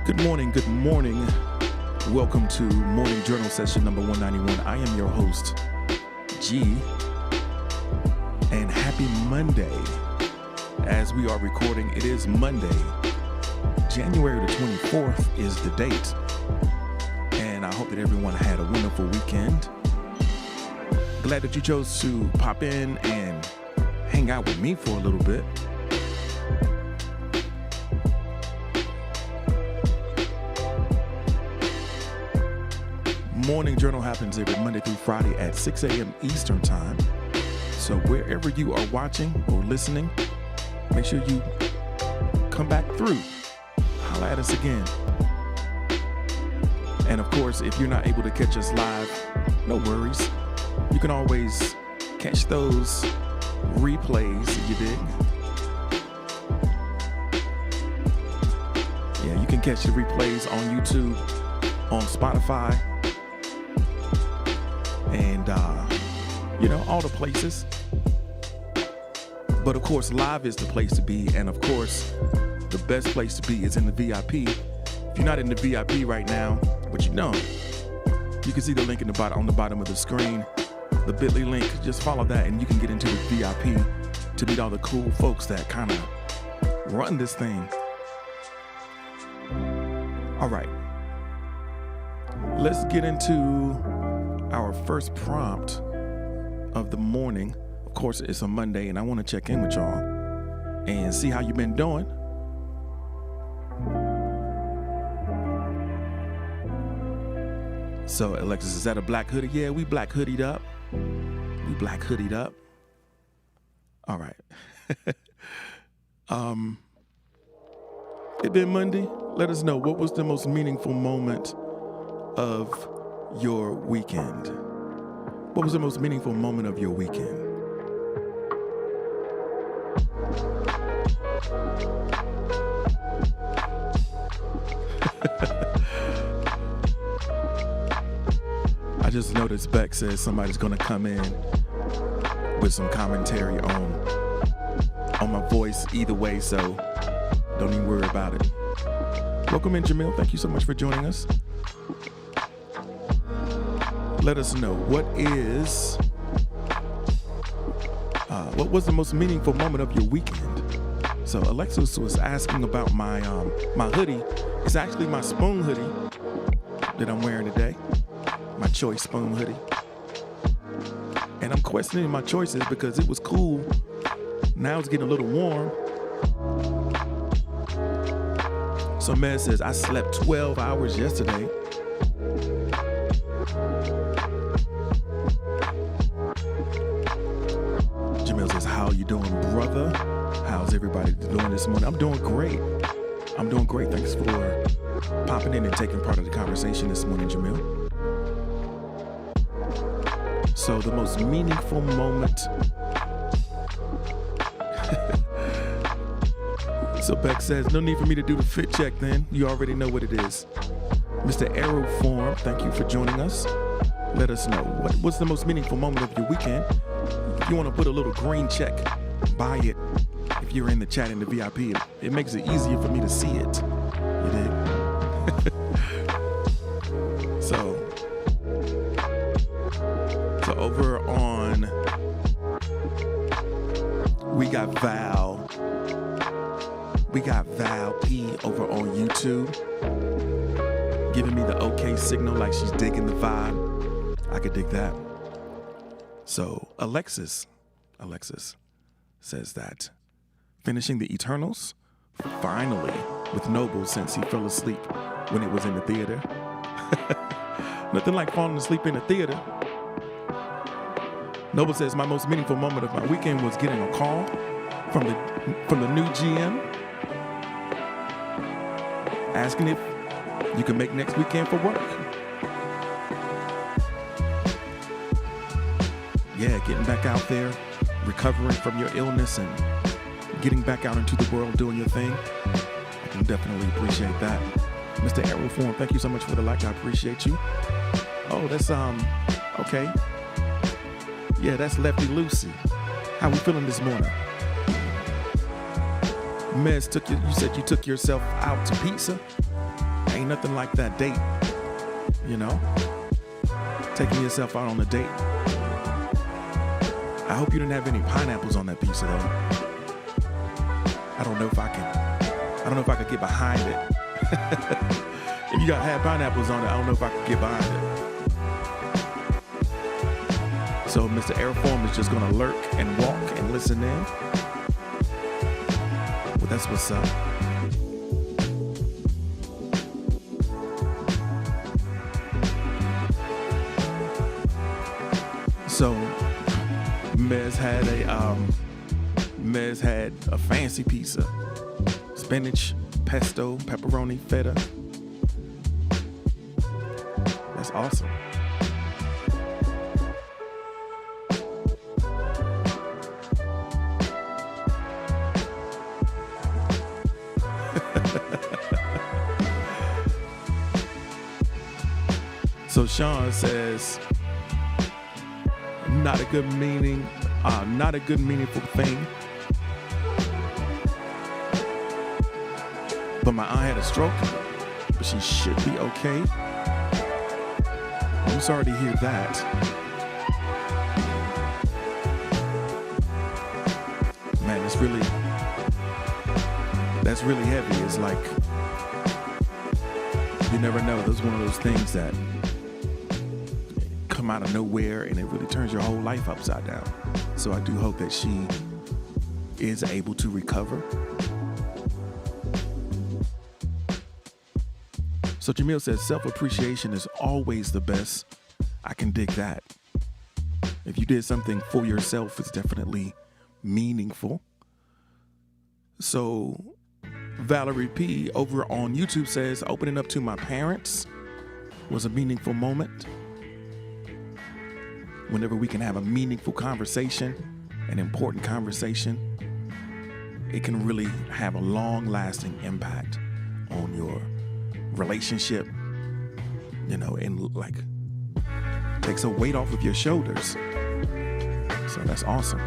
Good morning. Welcome to Morning Journal Session number 191. I am your host, G, and happy Monday. As we are recording, it is Monday. January the 24th is the date, and I hope that everyone had a wonderful weekend. Glad that you chose to pop in and hang out with me for a little bit. Morning Journal happens every Monday through Friday at 6 a.m. Eastern Time. So wherever you are watching or listening, make sure you come back through. Holla at us again. And of course, if you're not able to catch us live, no worries. You can always catch those replays, you dig? Yeah, you can catch the replays on YouTube, on Spotify, and all the places. But of course, live is the place to be, and of course, the best place to be is in the VIP. If you're not in the VIP right now, but you can see the link on the bottom of the screen, the bit.ly link. Just follow that, and you can get into the VIP to meet all the cool folks that kind of run this thing. All right, let's get into our first prompt of the morning. Of course, it's a Monday, and I want to check in with y'all and see how you've been doing. So, Alexis, is that a black hoodie? Yeah, we black hoodied up. All right. It been Monday. Let us know, what was the most meaningful moment of your weekend? What was the most meaningful moment of your weekend? I just noticed Beck says somebody's gonna come in with some commentary on my voice either way, so don't even worry about it. Welcome in, Jamil. Thank you so much for joining us. Let us know, what was the most meaningful moment of your weekend? So Alexis was asking about my hoodie. It's actually my spoon hoodie that I'm wearing today. My choice spoon hoodie. And I'm questioning my choices because it was cool. Now it's getting a little warm. So Mez says, I slept 12 hours yesterday. Jamil says, how you doing, brother? How's everybody doing this morning? I'm doing great. Thanks for popping in and taking part of the conversation this morning, Jamil. So the most meaningful moment. So Beck says, no need for me to do the fit check then. You already know what it is. Mr. Aeroform, thank you for joining us. Let us know, what's the most meaningful moment of your weekend? If you want to put a little green check by it, if you're in the chat in the VIP, it makes it easier for me to see it. You dig? So over on, we got Val P over on YouTube, giving me the okay signal, like she's digging the vibe. I could dig that. So Alexis says that finishing the Eternals finally with Noble since he fell asleep when it was in the theater. Nothing like falling asleep in the theater. Noble says, my most meaningful moment of my weekend was getting a call from the new GM asking if you can make next weekend for work. Yeah, getting back out there, recovering from your illness and getting back out into the world doing your thing. I can definitely appreciate that. Mr. Aeroform, thank you so much for the like. I appreciate you. Oh, that's okay. Yeah, that's Lefty Lucy. How we feeling this morning? Mez, you said you took yourself out to pizza? Ain't nothing like that date, you know? Taking yourself out on a date. I hope you didn't have any pineapples on that pizza though. I don't know if I could get behind it. If you had pineapples on it, I don't know if I could get behind it. So Mr. Airform is just gonna lurk and walk and listen in. Well, that's what's up. So Mez had a fancy pizza. Spinach, pesto, pepperoni, feta. That's awesome. So Sean says, not a good meaningful thing. But my aunt had a stroke, but she should be okay. I'm sorry to hear that. Man, that's really heavy. It's like, you never know. That's one of those things that come out of nowhere and it really turns your whole life upside down. So I do hope that she is able to recover. So Jamil says, self-appreciation is always the best. I can dig that. If you did something for yourself, it's definitely meaningful. So Valerie P over on YouTube says, opening up to my parents was a meaningful moment. Whenever we can have a meaningful conversation, an important conversation, it can really have a long-lasting impact on your relationship, you know, and like takes a weight off of your shoulders. So that's awesome.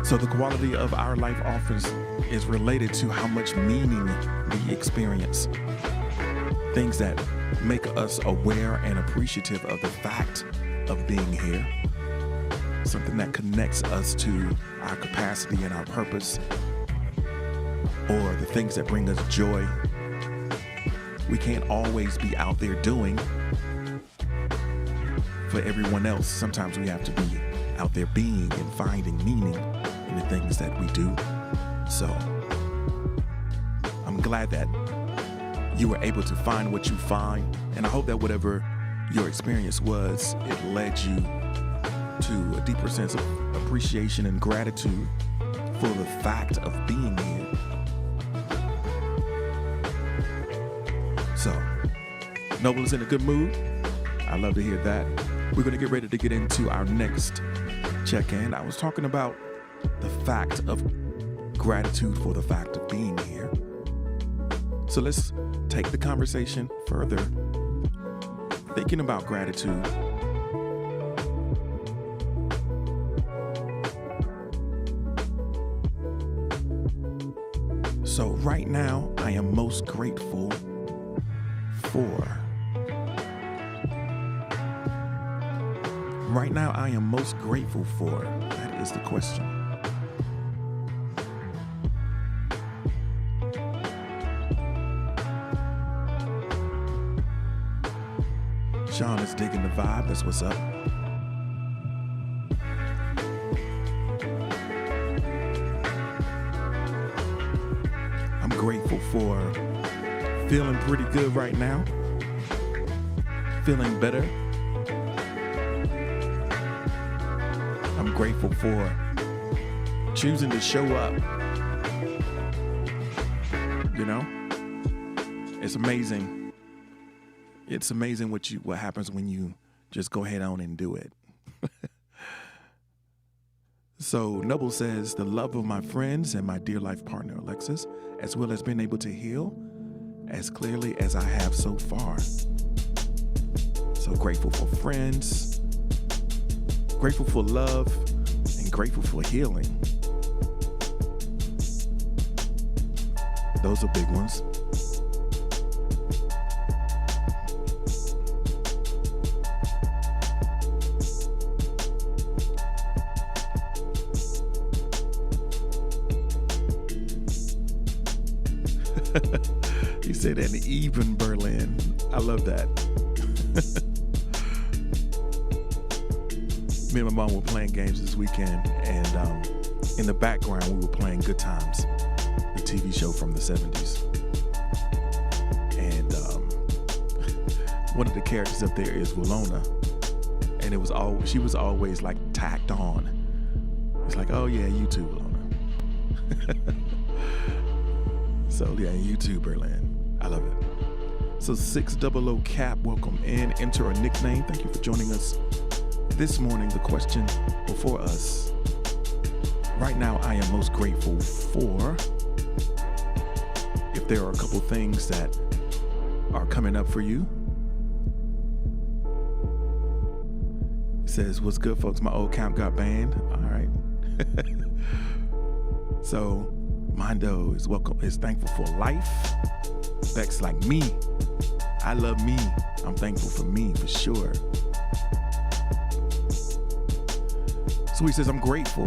So the quality of our life offers is related to how much meaning we experience. Things that make us aware and appreciative of the fact of being here. Something that connects us to our capacity and our purpose, or the things that bring us joy. We can't always be out there doing for everyone else. Sometimes we have to be out there being and finding meaning in the things that we do. So I'm glad that you were able to find what you find, and I hope that whatever your experience was, it led you to a deeper sense of appreciation and gratitude for the fact of being here. So, Noble is in a good mood. I love to hear that. We're going to get ready to get into our next check-in. I was talking about the fact of gratitude for the fact of being here. So let's take the conversation further. Thinking about gratitude. So right now, I am most grateful for. Right now, I am most grateful for. That is the question. Sean is digging the vibe. That's what's up. I'm grateful for feeling pretty good right now. Feeling better. I'm grateful for choosing to show up. You know? It's amazing. It's amazing what happens when you just go head on and do it. So Noble says, the love of my friends and my dear life partner, Alexis, as well as being able to heal as clearly as I have so far. So grateful for friends, Grateful for love and grateful for healing. Those are big ones. He said an even Berlin. I love that. Me and my mom were playing games this weekend, and in the background we were playing Good Times, the TV show from the 70s. And one of the characters up there is Willona, and she was always like tacked on. It's like, oh yeah, you too, Willona. So yeah, you too, Berlin. I love it. So 600 Cap, welcome in. Enter a nickname. Thank you for joining us this morning. The question before us right now, I am most grateful for, if there are a couple things that are coming up for you. It says, what's good, folks? My old camp got banned. All right. So Mondo is thankful for life. Beck's like me. I love me. I'm thankful for me, for sure. So he says, I'm grateful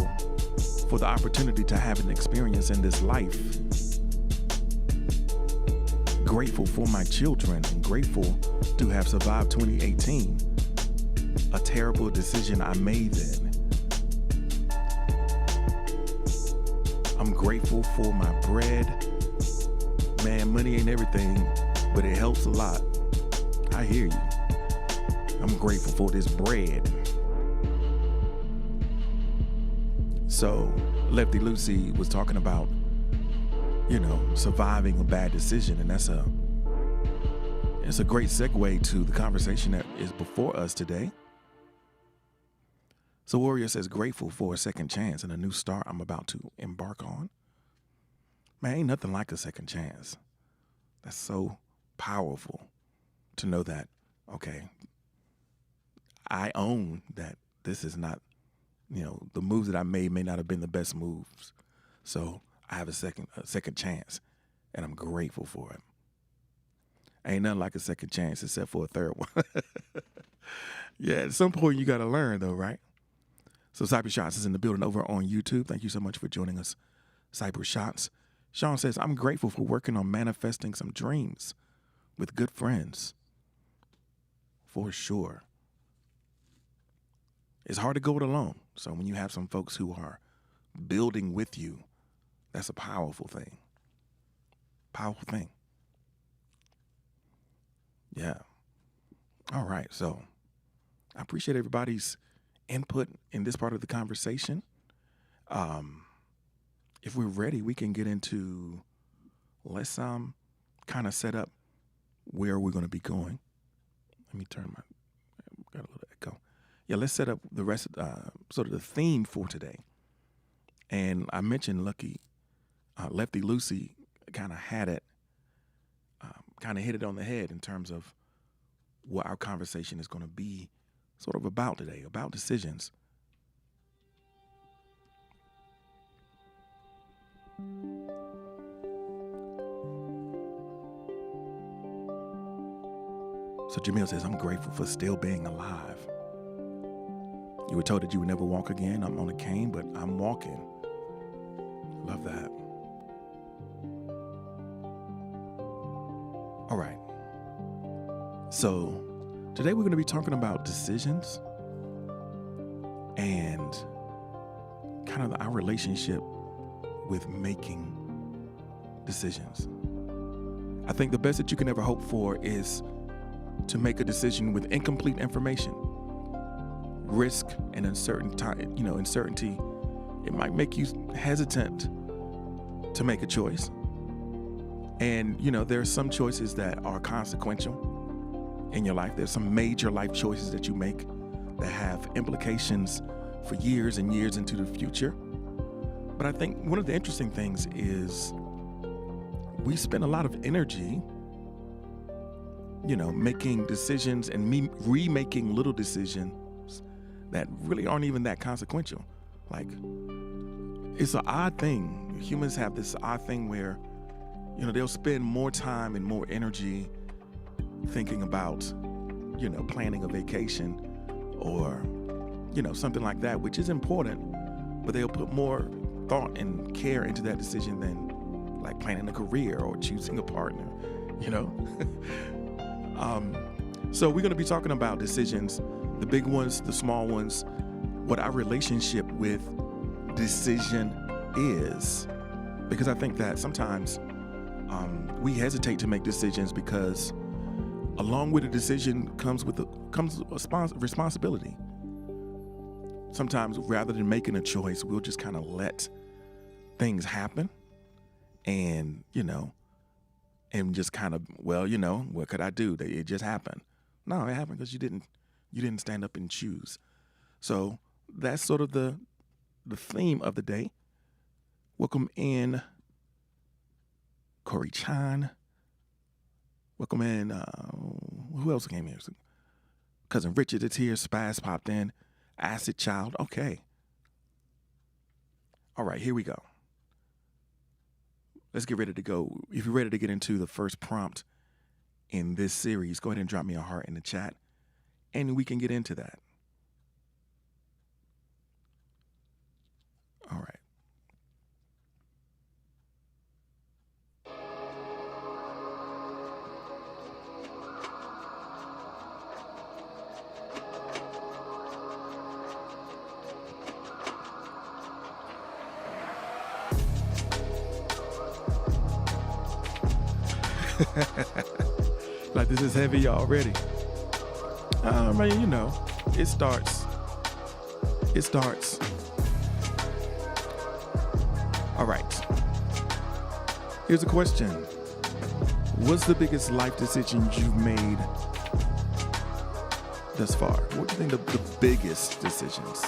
for the opportunity to have an experience in this life. Grateful for my children and grateful to have survived 2018. A terrible decision I made then. I'm grateful for my bread. Man, money ain't everything, but it helps a lot. I hear you. I'm grateful for this bread. So, Lefty Lucy was talking about, surviving a bad decision, and it's a great segue to the conversation that is before us today. So Warrior says, grateful for a second chance and a new start I'm about to embark on. Man, ain't nothing like a second chance. That's so powerful to know that, okay, I own that this is not, the moves that I made may not have been the best moves. So I have a second chance, and I'm grateful for it. Ain't nothing like a second chance except for a third one. Yeah, at some point you got to learn though, right? So Cyber Shots is in the building over on YouTube. Thank you so much for joining us, Cyber Shots. Sean says, I'm grateful for working on manifesting some dreams with good friends. For sure. It's hard to go it alone. So when you have some folks who are building with you, that's a powerful thing. Powerful thing. Yeah. All right. So I appreciate everybody's input in this part of the conversation. If we're ready, we can get into, let's kind of set up where we're going to be going. Let me turn got a little echo. Yeah, let's set up the rest of sort of the theme for today. And I mentioned Lefty Lucy kind of had it, kind of hit it on the head in terms of what our conversation is going to be sort of about today, about decisions. So Jamil says, I'm grateful for still being alive. You were told that you would never walk again. I'm on a cane, but I'm walking. Love that. All right. So today we're going to be talking about decisions and kind of our relationship with making decisions. I think the best that you can ever hope for is to make a decision with incomplete information. Risk and uncertainty, it might make you hesitant to make a choice. And, there are some choices that are consequential in your life. There's some major life choices that you make that have implications for years and years into the future. But I think one of the interesting things is we spend a lot of energy, making decisions and remaking little decisions that really aren't even that consequential. Like, it's an odd thing. Humans have this odd thing where, they'll spend more time and more energy thinking about, planning a vacation or, something like that, which is important, but they'll put more thought and care into that decision than like planning a career or choosing a partner, So we're going to be talking about decisions, the big ones, the small ones, what our relationship with decision is. Because I think that sometimes we hesitate to make decisions because along with a decision comes a responsibility. Sometimes rather than making a choice, we'll just kind of let things happen and, and just kind of, what could I do? It just happened. No, it happened because you didn't stand up and choose. So that's sort of the theme of the day. Welcome in Corey Chan. Welcome in, who else came here? Cousin Richard is here. Spaz popped in. Acid Child. Okay. All right, here we go. Let's get ready to go. If you're ready to get into the first prompt in this series, go ahead and drop me a heart in the chat, and we can get into that. All right. Like this is heavy already. It starts. All right. Here's a question. What's the biggest life decision you've made thus far? What do you think the biggest decisions?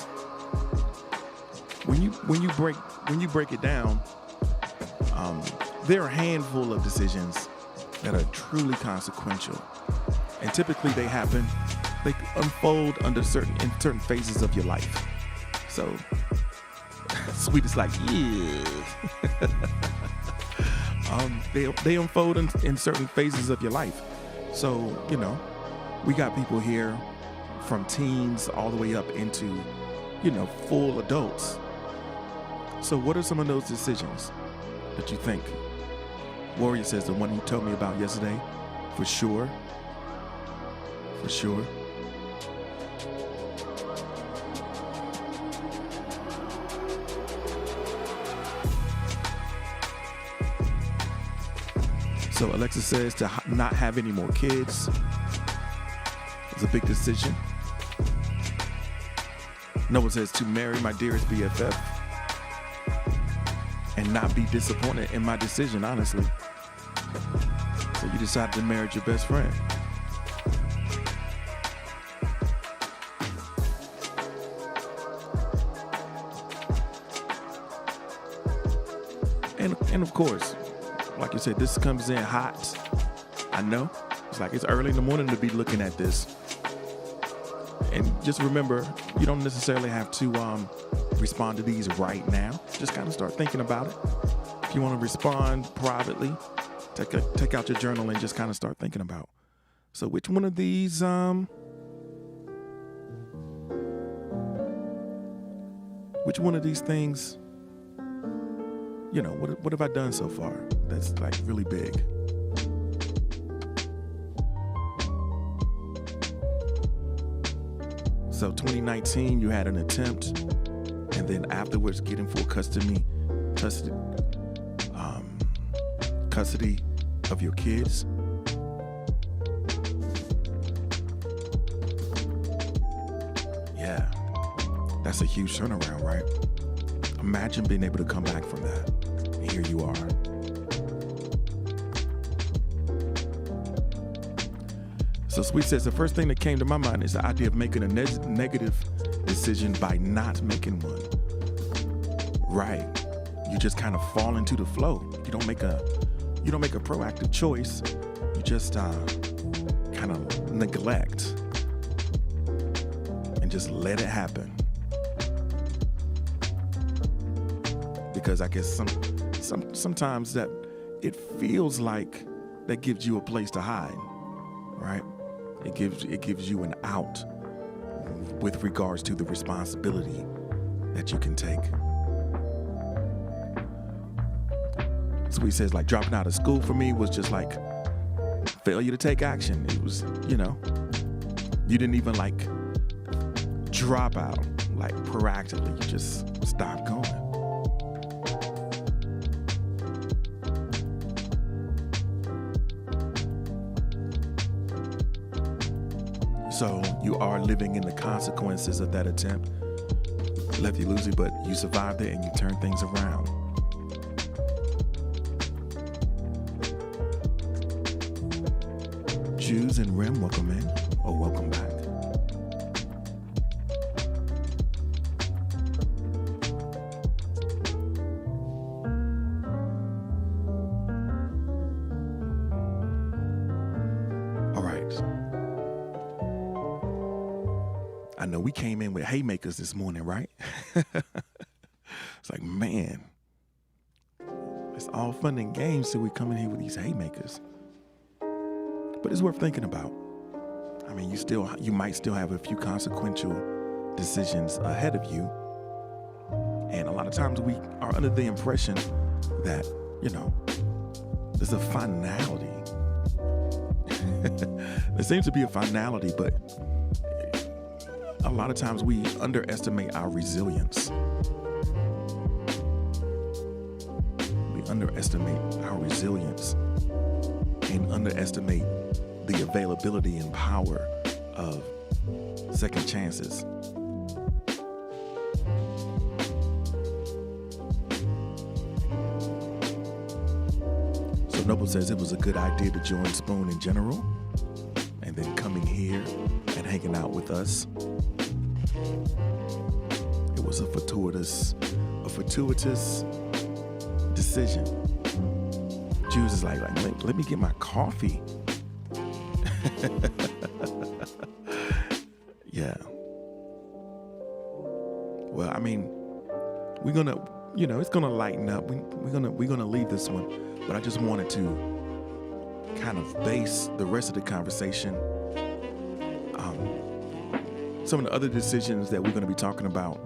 When you break it down, there are a handful of decisions that are truly consequential, and typically they unfold in certain phases of your life. So, Sweet is like, yeah. They unfold in certain phases of your life. So, we got people here from teens all the way up into, full adults. So what are some of those decisions that you think? Warrior says the one you told me about yesterday, for sure. For sure. So Alexa says to not have any more kids is a big decision. Noah says to marry my dearest BFF and not be disappointed in my decision, honestly. So you decided to marry your best friend. And of course, like you said, this comes in hot. I know. It's like it's early in the morning to be looking at this. And just remember, you don't necessarily have to respond to these right now. Just kind of start thinking about it. If you want to respond privately, take out your journal and just kind of start thinking about. So which one of these things, what have I done so far that's like really big? So 2019, you had an attempt, and then afterwards getting full custody of your kids. Yeah, that's a huge turnaround, right? Imagine being able to come back from that. And here you are. So Sweet says the first thing that came to my mind is the idea of making a negative decision by not making one. Right. You just kind of fall into the flow. You don't make a proactive choice. You just kind of neglect and just let it happen. Because I guess sometimes that it feels like that gives you a place to hide, right? It gives you an out with regards to the responsibility that you can take. So he says, like, dropping out of school for me was just like failure to take action. It was, you didn't even like drop out like proactively. You just stopped going. So you are living in the consequences of that attempt. Lefty loosey, but you survived it and you turned things around. Jews and Rim, welcome in or welcome back. All right. I know we came in with haymakers this morning, right? It's like, man, it's all fun and games till we come in here with these haymakers. But it's worth thinking about. I mean, you might still have a few consequential decisions ahead of you. And a lot of times we are under the impression that, there's a finality. There seems to be a finality, but a lot of times we underestimate our resilience. We underestimate our resilience and underestimate the availability and power of second chances. So Noble says it was a good idea to join Spoon in general, and then coming here and hanging out with us. It was a fortuitous decision. Jews is like let me get my coffee. Yeah. Well, I mean, we're gonna, it's gonna lighten up. We're gonna leave this one, but I just wanted to kind of base the rest of the conversation. Some of the other decisions that we're gonna be talking about,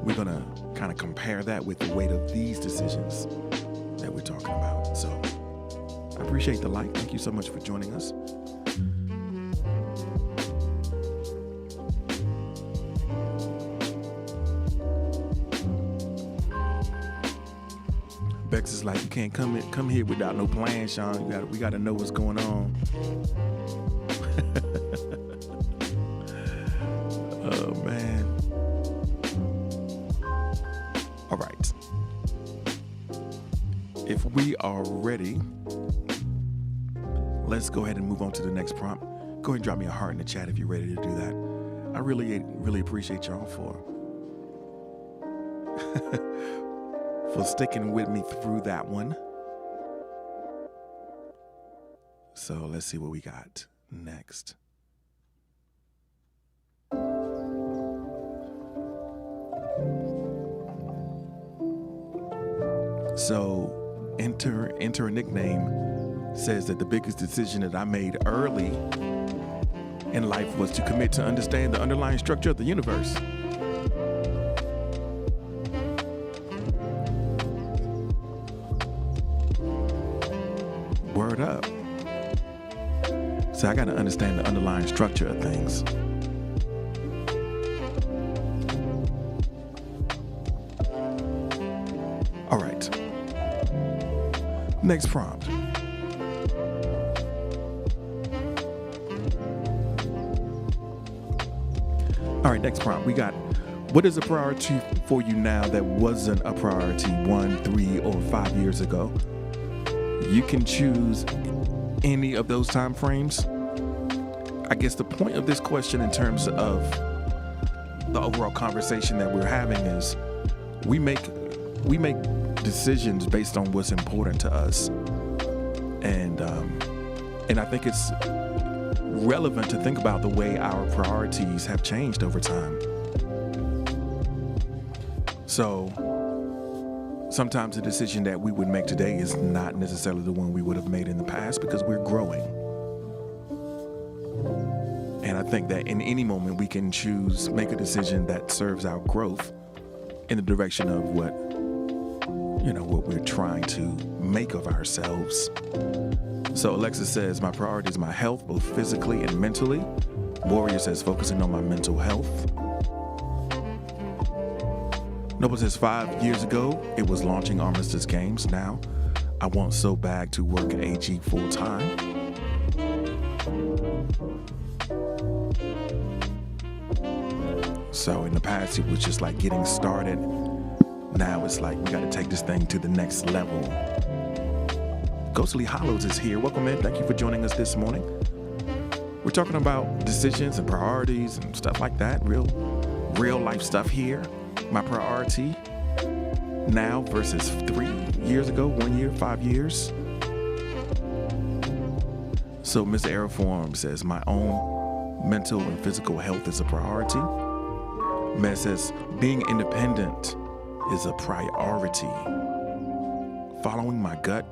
we're gonna kind of compare that with the weight of these decisions that we're talking about. So I appreciate the like. Thank you so much for joining us. Bex is like, you can't come here without no plan, Sean. We gotta know what's going on. Oh man. All right. If we are ready, let's go ahead and move on to the next prompt. Go ahead and drop me a heart in the chat if you're ready to do that. I really, really appreciate y'all for sticking with me through that one. So let's see what we got next. So enter a nickname says that the biggest decision that I made early in life was to commit to understand the underlying structure of the universe. Word up. So I got to understand the underlying structure of things. All right. Next prompt. All right, next prompt. We got, what is a priority for you now that wasn't a priority 1, 3, or 5 years ago? You can choose any of those time frames. I guess the point of this question in terms of the overall conversation that we're having is we make decisions based on what's important to us. And I think it's relevant to think about the way our priorities have changed over time. So sometimes the decision that we would make today is not necessarily the one we would have made in the past because we're growing. And I think that in any moment we can make a decision that serves our growth in the direction of what we're trying to make of ourselves. So Alexis says, my priority is my health, both physically and mentally. Warrior says, focusing on my mental health. Noble says, 5 years ago, it was launching Armistice Games. Now, I want so bad to work AG full time. So in the past, it was just like getting started. Now it's like, we got to take this thing to the next level. Ghostly Hollows is here. Welcome in. Thank you for joining us this morning. We're talking about decisions and priorities and stuff like that. Real life stuff here. My priority now versus 3 years ago, 1 year, 5 years. So Mr. Aeroform says, my own mental and physical health is a priority. Matt says, being independent is a priority. Following my gut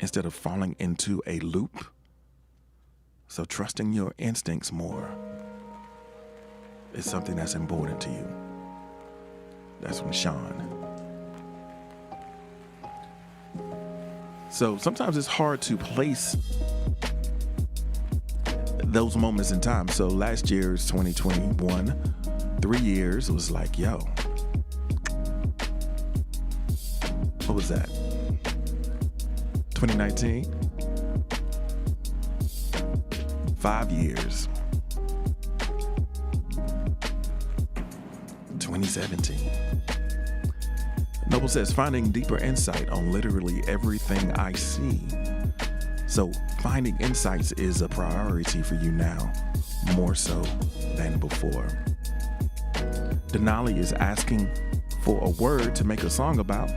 instead of falling into a loop. So trusting your instincts more is something that's important to you. That's from Sean. So sometimes it's hard to place those moments in time. So last year's 2021, 3 years, it was like, yo, what was that? 2019, 5 years. 2017. Noble says, finding deeper insight on literally everything I see. So finding insights is a priority for you now, more so than before. Denali is asking for a word to make a song about.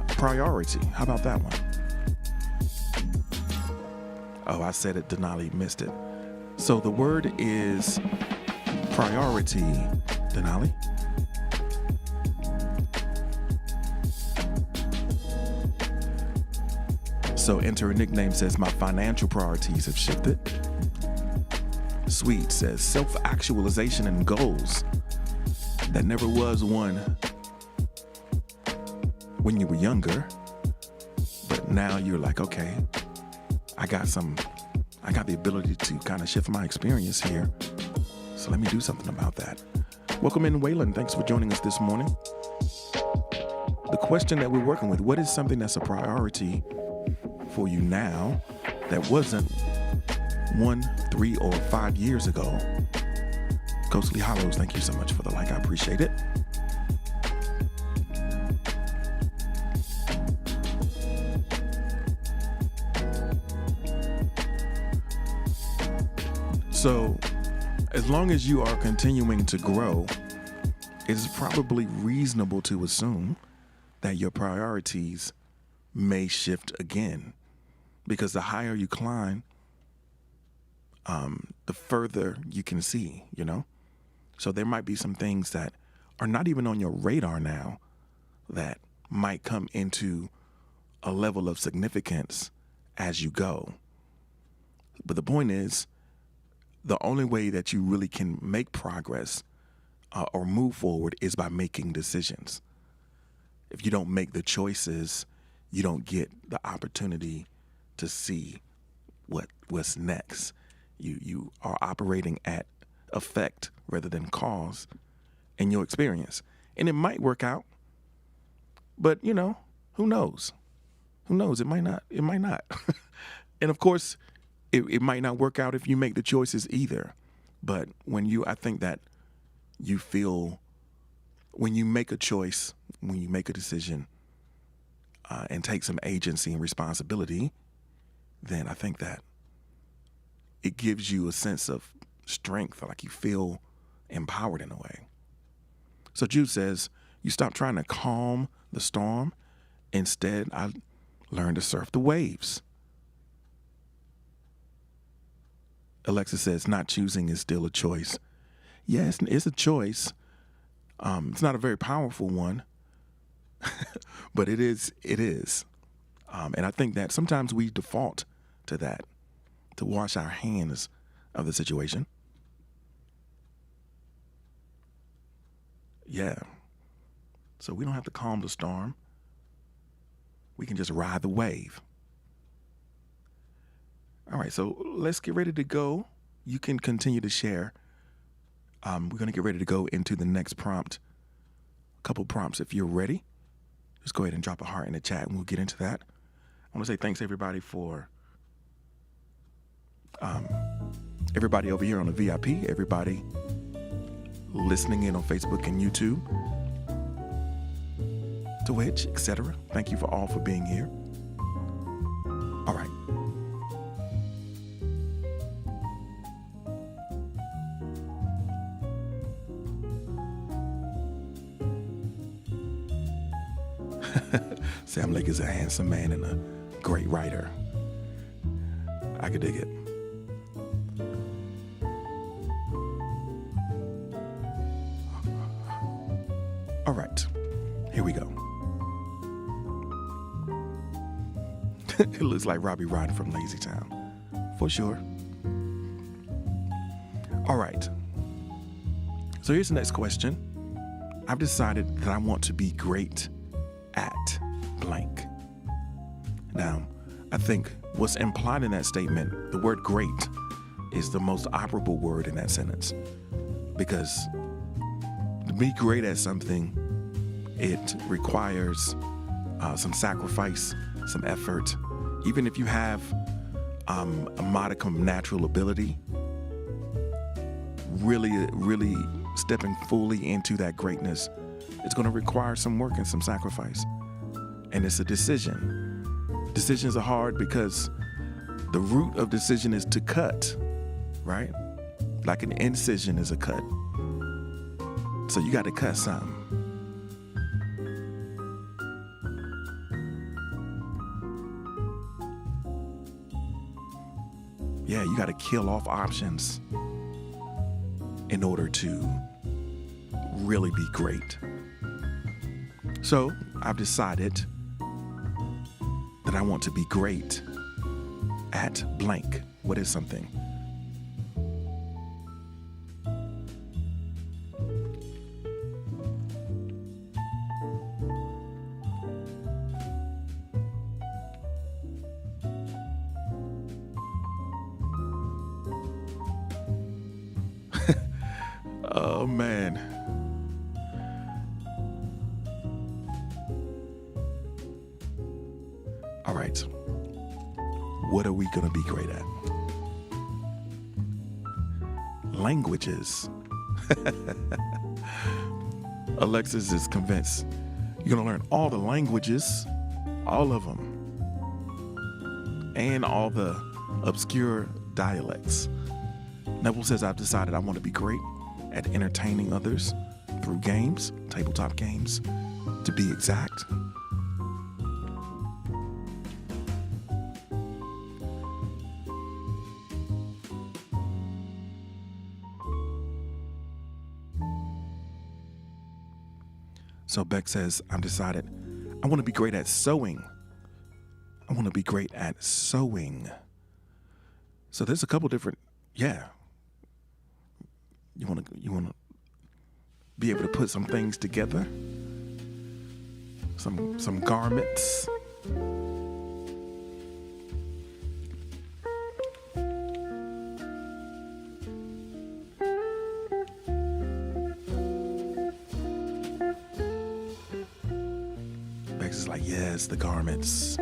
Priority. How about that one? Oh, I said it, Denali missed it. So the word is priority, Denali. So enter a nickname says, my financial priorities have shifted. Sweet says, self-actualization and goals. That never was one when you were younger, but now you're like, okay, I got the ability to kind of shift my experience here. So let me do something about that. Welcome in, Waylon. Thanks for joining us this morning. The question that we're working with, what is something that's a priority for you now that wasn't 1, 3, or 5 years ago? Ghostly Hollows, thank you so much for the like. I appreciate it. So, as long as you are continuing to grow, it's probably reasonable to assume that your priorities may shift again, because the higher you climb, the further you can see, So there might be some things that are not even on your radar now that might come into a level of significance as you go. But the point is, the only way that you really can make progress or move forward is by making decisions. If you don't make the choices, you don't get the opportunity to see what's next. You are operating at effect rather than cause in your experience. And it might work out, but who knows? Who knows? It might not. And of course, it might not work out if you make the choices either. But I think that you feel when you make a choice, when you make a decision and take some agency and responsibility, then I think that it gives you a sense of strength, like you feel empowered in a way. So Jude says, you stop trying to calm the storm. Instead, I learned to surf the waves. Alexis says, not choosing is still a choice. Yes, it's a choice. It's not a very powerful one, but it is. And I think that sometimes we default to that, to wash our hands of the situation. Yeah. So we don't have to calm the storm. We can just ride the wave. All right, so let's get ready to go. You can continue to share. We're going to get ready to go into the next prompt. A couple prompts. If you're ready, just go ahead and drop a heart in the chat and we'll get into that. I want to say thanks, everybody, for everybody over here on the VIP, everybody listening in on Facebook and YouTube, Twitch, etc. Thank you for all for being here. All right. Sam Lake is a handsome man and a great writer. I could dig it. All right, here we go. It looks like Robbie Rod from Lazy Town, for sure. All right, so here's the next question. I've decided that I want to be great at blank. Now, I think what's implied in that statement, the word great, is the most operable word in that sentence. Because to be great at something, it requires some sacrifice, some effort. Even if you have a modicum natural ability, really stepping fully into that greatness, it's going to require some work and some sacrifice. And it's a decision. Decisions are hard because the root of decision is to cut, right? Like an incision is a cut. So you got to cut something. Yeah, you got to kill off options in order to really be great. So I've decided that I want to be great at blank. What is something? Oh, man. All right. What are we going to be great at? Languages. Alexis is convinced you're going to learn all the languages, all of them, and all the obscure dialects. Neville says, I've decided I want to be great at entertaining others through games, tabletop games, to be exact. So Beck says, I'm decided I want to be great at sewing. I want to be great at sewing. So there's a couple different, yeah. You want to be able to put some things together, some garments. Bex is like, yes, the garments.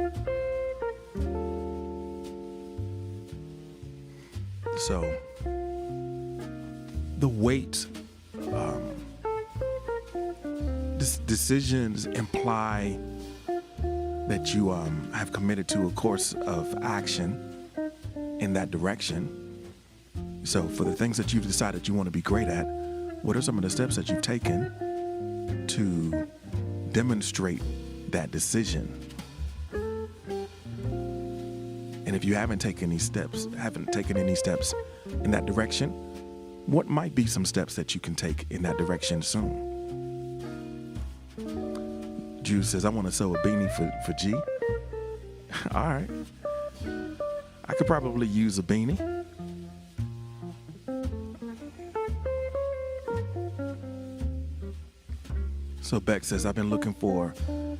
So the weight, decisions imply that you have committed to a course of action in that direction. So for the things that you've decided you want to be great at, what are some of the steps that you've taken to demonstrate that decision? And if you haven't taken any steps in that direction, what might be some steps that you can take in that direction soon? Juice says, I want to sew a beanie for G. All right. I could probably use a beanie. So Beck says, I've been looking for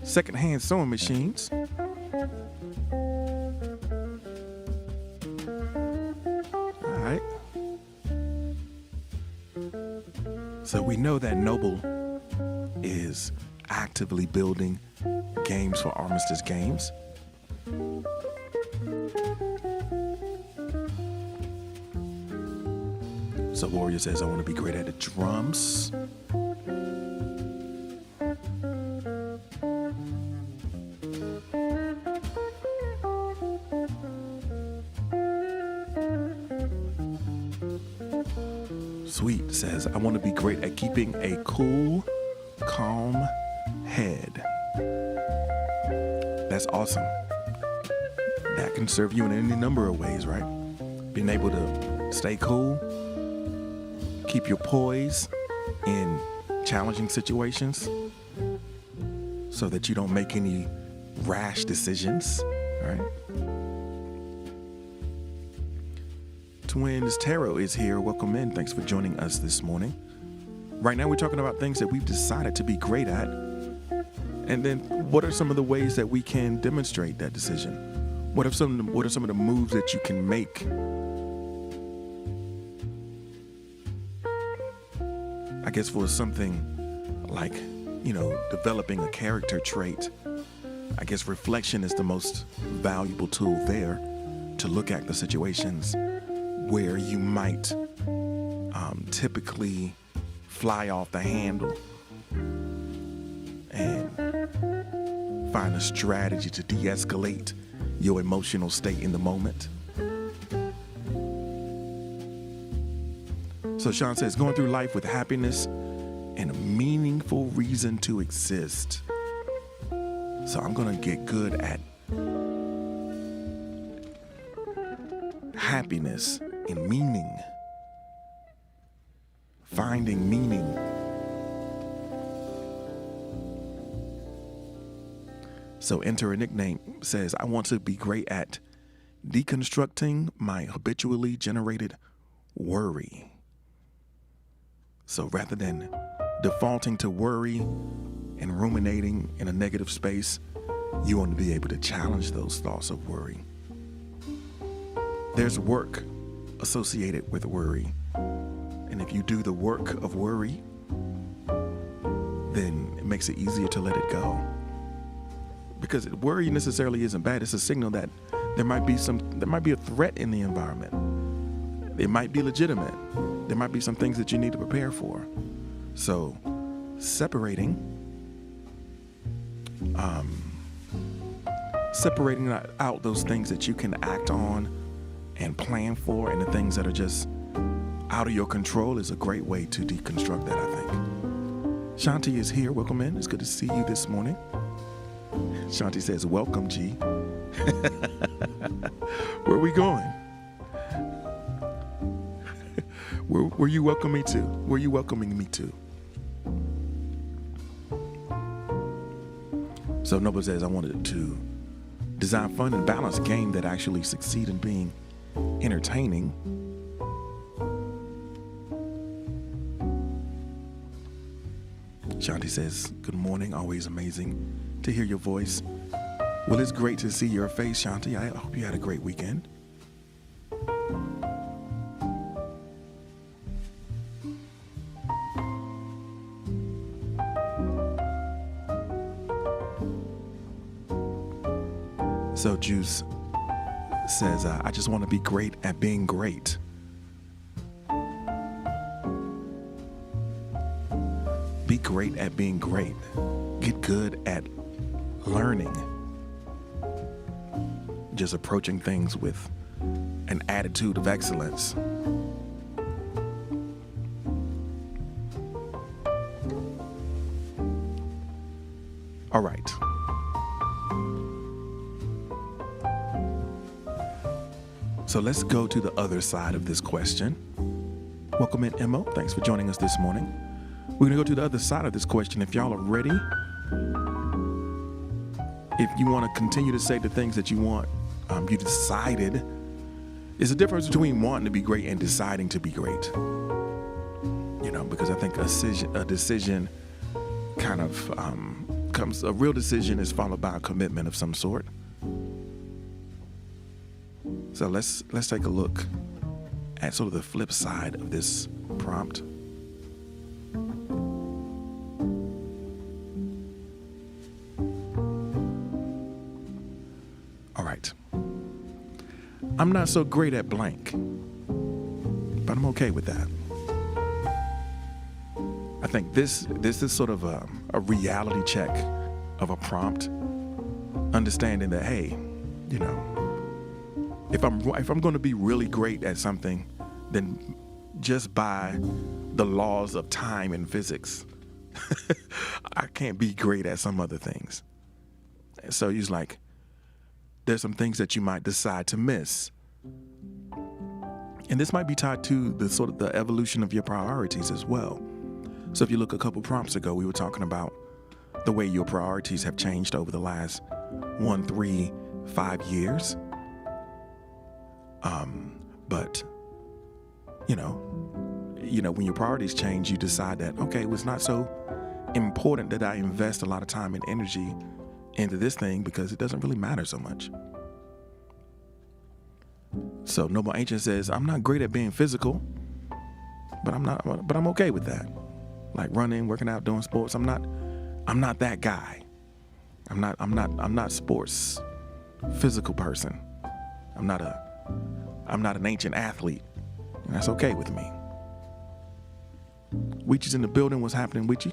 secondhand sewing machines. All right. So we know that Noble is actively building games for Armistice Games. So Warrior says, I want to be great at the drums. Sweet says, I want to be great at keeping a cool, calm head. That's awesome. That can serve you in any number of ways, right? Being able to stay cool, keep your poise in challenging situations so that you don't make any rash decisions, right? Twins Tarot is here. Welcome in. Thanks for joining us this morning. Right now we're talking about things that we've decided to be great at. And then what are some of the ways that we can demonstrate that decision? What are some of the moves that you can make? I guess for something like, developing a character trait, I guess reflection is the most valuable tool there to look at the situations where you might typically fly off the handle and find a strategy to de-escalate your emotional state in the moment. So Sean says, going through life with happiness and a meaningful reason to exist. So I'm going to get good at happiness and meaning. Finding meaning. So Enter a Nickname says, I want to be great at deconstructing my habitually generated worry. So rather than defaulting to worry and ruminating in a negative space, you want to be able to challenge those thoughts of worry. There's work associated with worry. And if you do the work of worry, then it makes it easier to let it go. Because worry necessarily isn't bad. It's a signal that there might be a threat in the environment. It might be legitimate. There might be some things that you need to prepare for. So separating out those things that you can act on and plan for, and the things that are just out of your control is a great way to deconstruct that, I think. Shanti is here. Welcome in. It's good to see you this morning. Shanti says, welcome, G. Where are we going? Where you welcome me to? Where are you welcoming me to? So Noble says, I wanted to design fun and balanced game that actually succeed in being entertaining. Shanti says, good morning, always amazing to hear your voice. Well, it's great to see your face, Shanti. I hope you had a great weekend. So Juice says, I just want to be great at being great. Be great at being great. Get good at learning. Just approaching things with an attitude of excellence. All right. So let's go to the other side of this question. Welcome in, Mo. Thanks for joining us this morning. We're going to go to the other side of this question. If y'all are ready, if you want to continue to say the things that you want, you decided. There's a difference between wanting to be great and deciding to be great. Because I think a decision kind of a real decision is followed by a commitment of some sort. So let's take a look at sort of the flip side of this prompt. All right. I'm not so great at blank, but I'm okay with that. I think this is sort of a reality check of a prompt, understanding that, hey, if I'm going to be really great at something, then just by the laws of time and physics, I can't be great at some other things. And so he's like, there's some things that you might decide to miss. And this might be tied to the sort of the evolution of your priorities as well. So if you look a couple prompts ago, we were talking about the way your priorities have changed over the last 1, 3, 5 years. But when your priorities change, you decide that, okay, it was not so important that I invest a lot of time and energy into this thing because it doesn't really matter so much. So Noble Ancient says, I'm not great at being physical, but I'm okay with that. Like running, working out, doing sports. I'm not that guy. I'm not sports physical person. I'm not an ancient athlete. And that's okay with me. Weighty's in the building. What's happening, Weighty?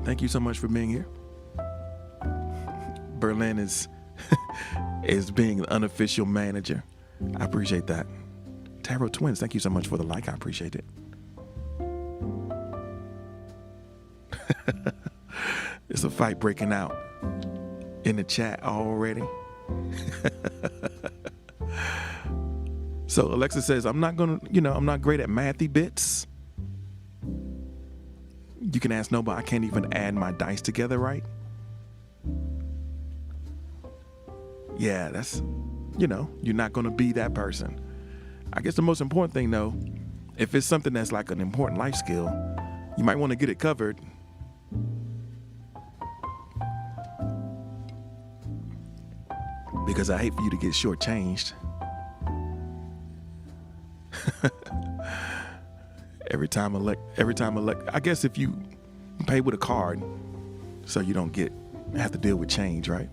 Thank you so much for being here. Berlin is being the unofficial manager. I appreciate that. Tarot Twins, thank you so much for the like. I appreciate it. There's a fight breaking out in the chat already. So Alexa says, I'm not great at mathy bits. You can ask nobody. I can't even add my dice together right. Yeah, that's, you're not going to be that person. I guess the most important thing, though, if it's something that's like an important life skill, you might want to get it covered. Because I hate for you to get shortchanged. Every time I guess if you pay with a card, so you don't have to deal with change, right?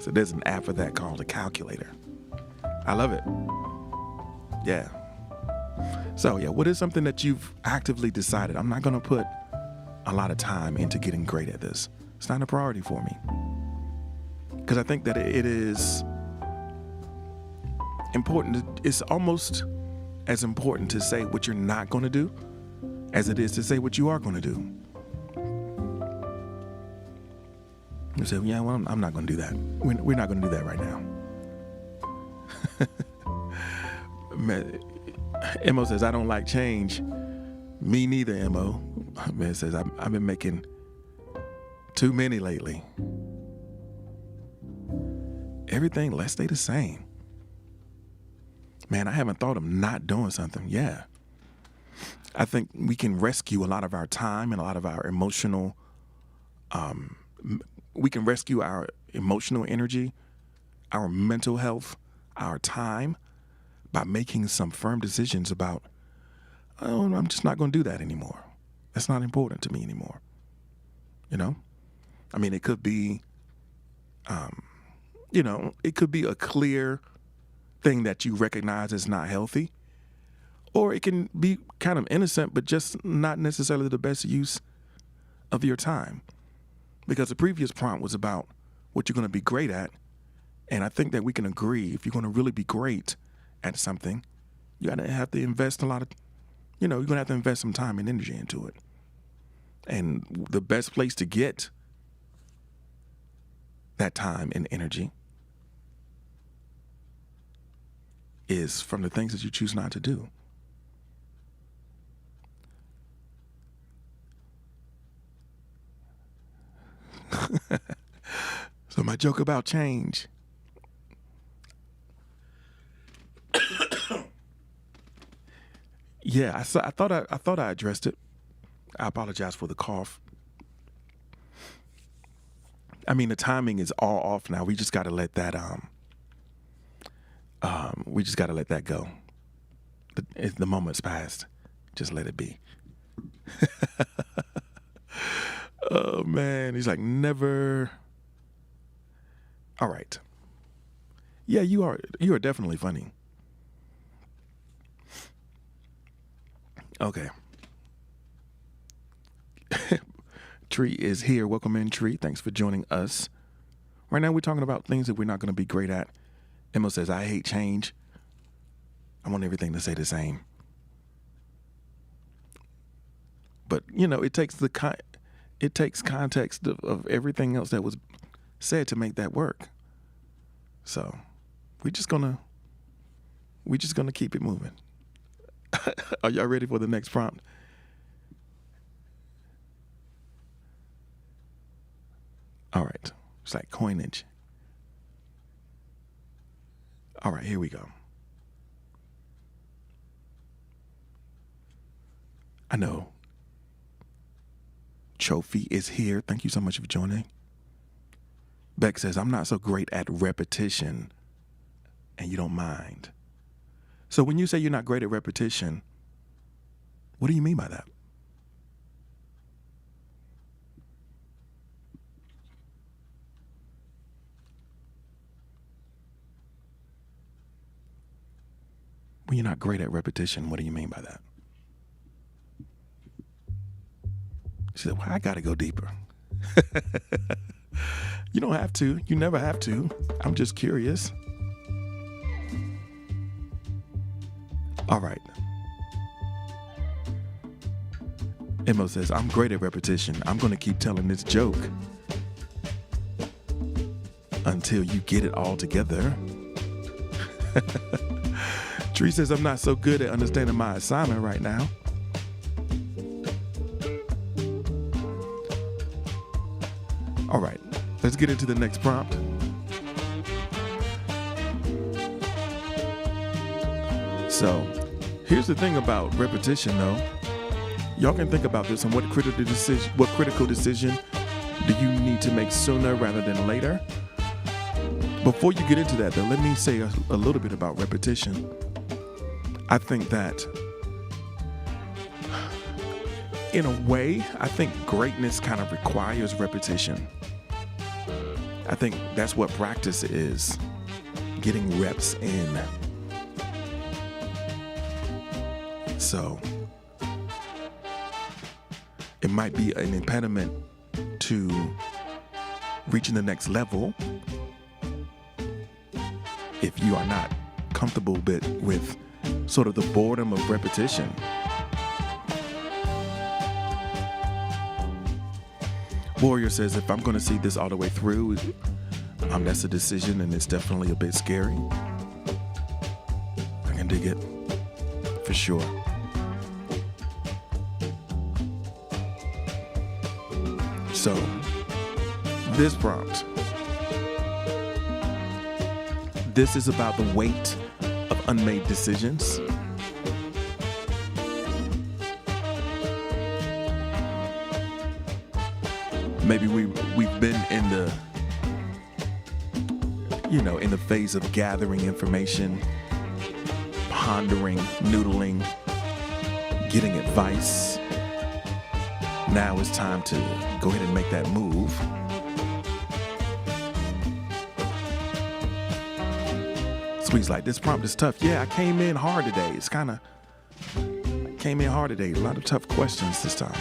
So there's an app for that called a calculator. I love it. Yeah. So yeah, what is something that you've actively decided, I'm not going to put a lot of time into getting great at this. It's not a priority for me. Because I think that it is important. It's almost as important to say what you're not going to do as it is to say what you are going to do. You say, yeah, well, I'm not going to do that. We're not going to do that right now. Mo says, I don't like change. Me neither, Mo. Man says, I've been making too many lately. Everything, let's stay the same. Man, I haven't thought of not doing something. Yeah. I think we can rescue a lot of our time and a lot of our emotional, we can rescue our emotional energy, our mental health, our time by making some firm decisions about, oh, I'm just not going to do that anymore. That's not important to me anymore. I mean, it could be, it could be a clear thing that you recognize as not healthy, or it can be kind of innocent, but just not necessarily the best use of your time. Because the previous prompt was about what you're going to be great at. And I think that we can agree, if you're going to really be great at something, you got to have to invest a lot of, you're going to have to invest some time and energy into it. And the best place to get that time and energy is from the things that you choose not to do. So my joke about change. Yeah, I thought I addressed it. I apologize for the cough. I mean, the timing is all off now. We just got to let that go. The moment's passed. Just let it be. Oh man, he's like, never. All right. Yeah, you are definitely funny. Okay. Tree is here. Welcome in, Tree. Thanks for joining us. Right now we're talking about things that we're not going to be great at. Emma says, I hate change. I want everything to stay the same. But, it takes context of everything else that was said to make that work. So we're just gonna keep it moving. Are y'all ready for the next prompt? All right. It's like coinage. All right, here we go. I know. Trophy is here. Thank you so much for joining. Beck says, I'm not so great at repetition, and you don't mind. So when you say you're not great at repetition, what do you mean by that? When you're not great at repetition, what do you mean by that? She said, well, I got to go deeper. You don't have to. You never have to. I'm just curious. All right. Emma says, I'm great at repetition. I'm going to keep telling this joke until you get it all together. Tree says, I'm not so good at understanding my assignment right now. All right, let's get into the next prompt. So, here's the thing about repetition, though. Y'all can think about this and what critical decision do you need to make sooner rather than later? Before you get into that, though, let me say a little bit about repetition. I think that, in a way, I think greatness kind of requires repetition. I think that's what practice is, getting reps in. So, it might be an impediment to reaching the next level if you are not comfortable with sort of the boredom of repetition. Warrior says, if I'm going to see this all the way through, that's a decision and it's definitely a bit scary. I can dig it, for sure. So, this prompt, this is about the weight of unmade decisions. Maybe we've been in the phase of gathering information, pondering, noodling, getting advice. Now it's time to go ahead and make that move. Sweet's like, this prompt is tough. Yeah, I came in hard today. A lot of tough questions this time.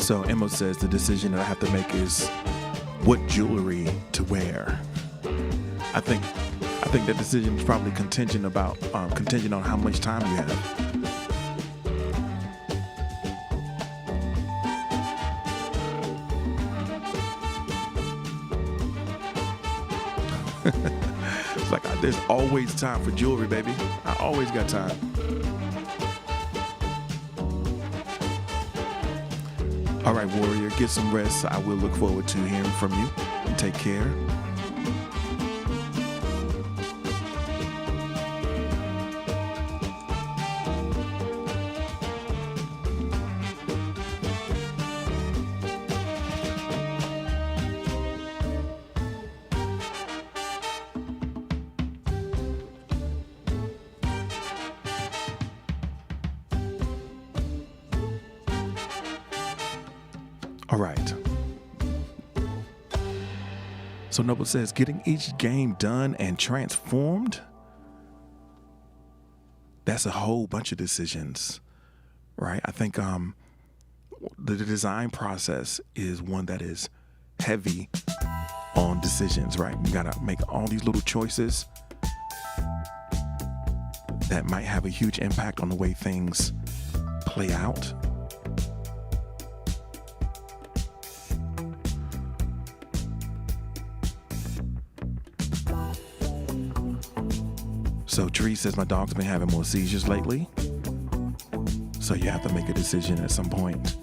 So Emma says the decision that I have to make is what jewelry to wear. I think that decision is probably contingent on how much time you have. It's like there's always time for jewelry, baby. I always got time. All right, warrior, get some rest. I will look forward to hearing from you. And take care. All right. So Noble says, getting each game done and transformed. That's a whole bunch of decisions, right? I think the design process is one that is heavy on decisions, right? You gotta make all these little choices that might have a huge impact on the way things play out. So Tree says my dog's been having more seizures lately. So you have to make a decision at some point.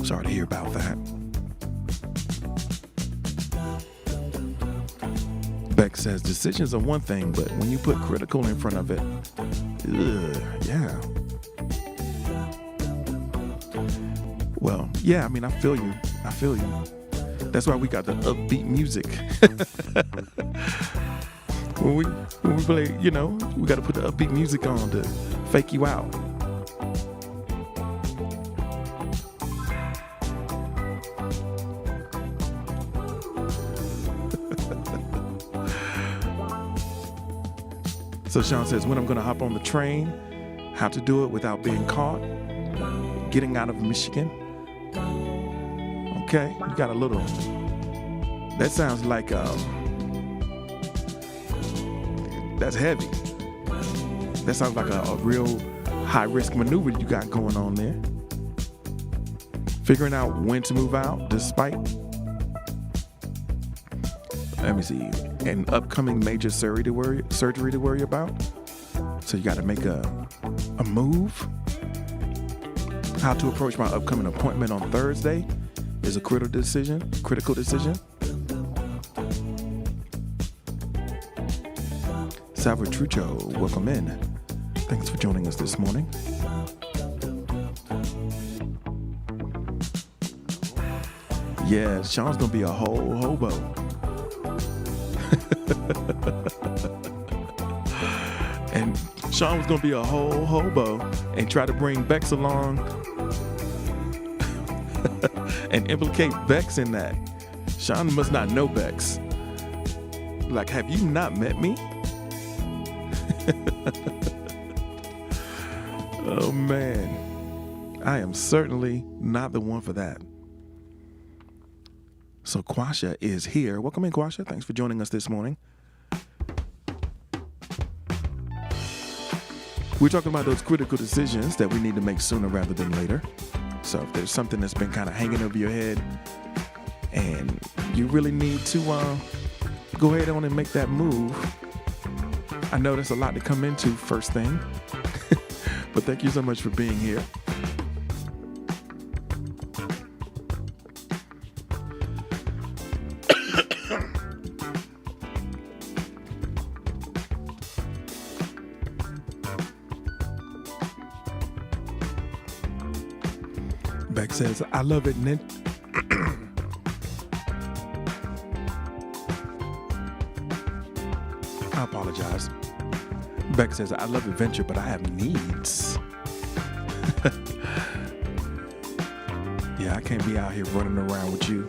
Sorry to hear about that. Beck says decisions are one thing, but when you put critical in front of it, yeah. Well, yeah, I mean, I feel you. That's why we got the upbeat music. when we play, we got to put the upbeat music on to fake you out. So Sean says, when I'm going to hop on the train, how to do it without being caught, getting out of Michigan. Okay, you got a little, that sounds like, that's heavy. That sounds like a real high risk maneuver you got going on there. Figuring out when to move out despite, let me see, an upcoming major surgery to worry about. So you got to make a move. How to approach my upcoming appointment on Thursday is a critical decision. Salvatrucho, welcome in. Thanks for joining us this morning. Yeah, Sean's gonna be a whole hobo. And Sean was gonna be a whole hobo and try to bring Bex along and implicate Bex in that. Sean must not know Bex. Like, have you not met me? Oh man, I am certainly not the one for that. So Quasha is here. Welcome in, Quasha. Thanks for joining us this morning. We're talking about those critical decisions that we need to make sooner rather than later. So if there's something that's been kind of hanging over your head and you really need to go ahead on and make that move, I know there's a lot to come into first thing, but thank you so much for being here. Beck says, I love it, Nick. I apologize. Beck says, I love adventure, but I have needs. Yeah, I can't be out here running around with you.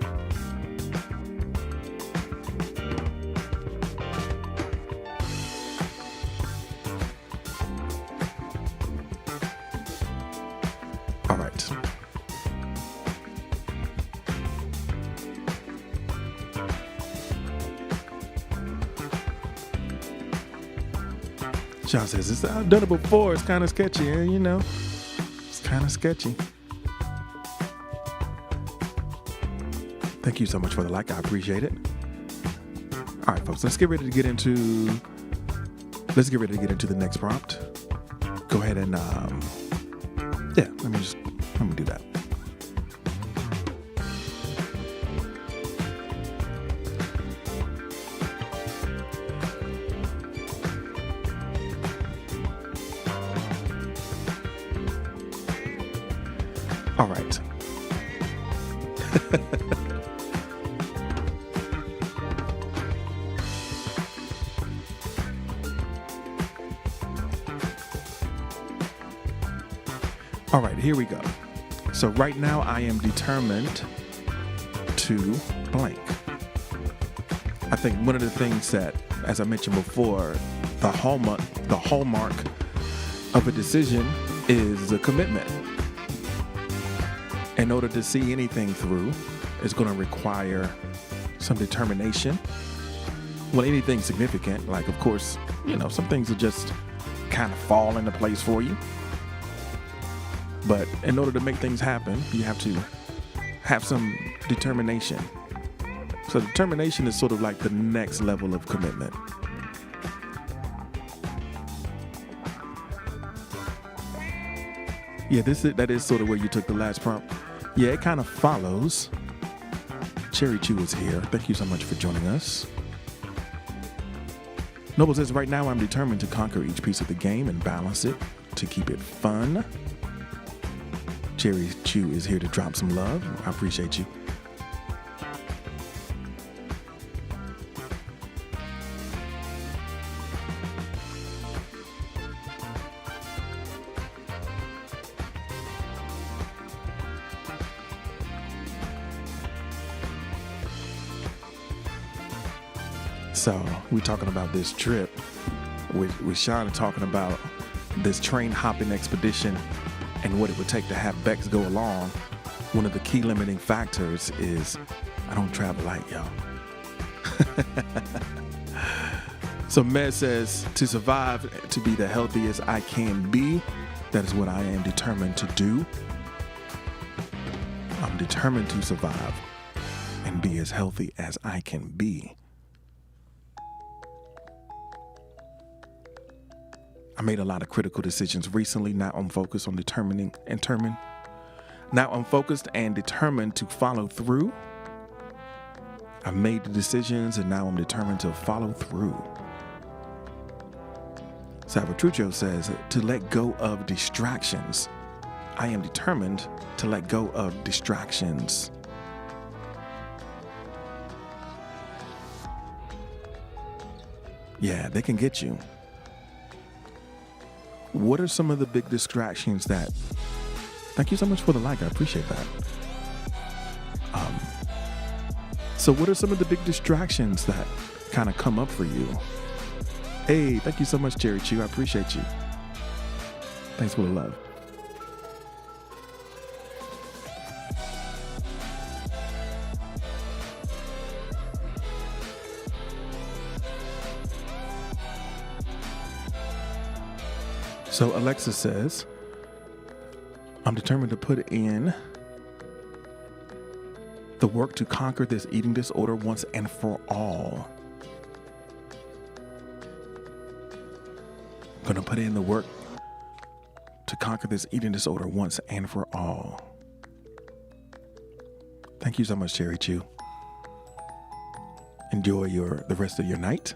Sean says, I've done it before. It's kind of sketchy. And, you know, it's kind of sketchy. Thank you so much for the like. I appreciate it. All right, folks, let's get ready to get into the next prompt. Go ahead and, let me do that. All right. All right, here we go. So right now I am determined to blank. I think one of the things that, as I mentioned before, the hallmark of a decision is a commitment. In order to see anything through, it's going to require some determination. Well, anything significant, like, of course, you know, some things will just kind of fall into place for you. But in order to make things happen, you have to have some determination. So determination is sort of like the next level of commitment. Yeah, that is sort of where you took the last prompt. Yeah, it kind of follows. Cherry Chew is here. Thank you so much for joining us. Noble says, right now I'm determined to conquer each piece of the game and balance it to keep it fun. Cherry Chew is here to drop some love. I appreciate you. So we're talking about this trip. With Sean talking about this train hopping expedition and what it would take to have Bex go along. One of the key limiting factors is I don't travel light, y'all. So Med says, to survive, to be the healthiest I can be, that is what I am determined to do. I'm determined to survive and be as healthy as I can be. I made a lot of critical decisions recently. Now I'm focused on Now I'm focused and determined to follow through. I've made the decisions and now I'm determined to follow through. Salvatrucho says, to let go of distractions. I am determined to let go of distractions. Yeah, they can get you. What are some of the big distractions that... Thank you so much for the like. I appreciate that. So what are some of the big distractions that kind of come up for you? Hey, thank you so much, Cherry Chew. I appreciate you. Thanks for the love. So Alexa says, I'm determined to put in the work to conquer this eating disorder once and for all. I'm going to put in the work to conquer this eating disorder once and for all. Thank you so much, Cherry Chew. Enjoy the rest of your night.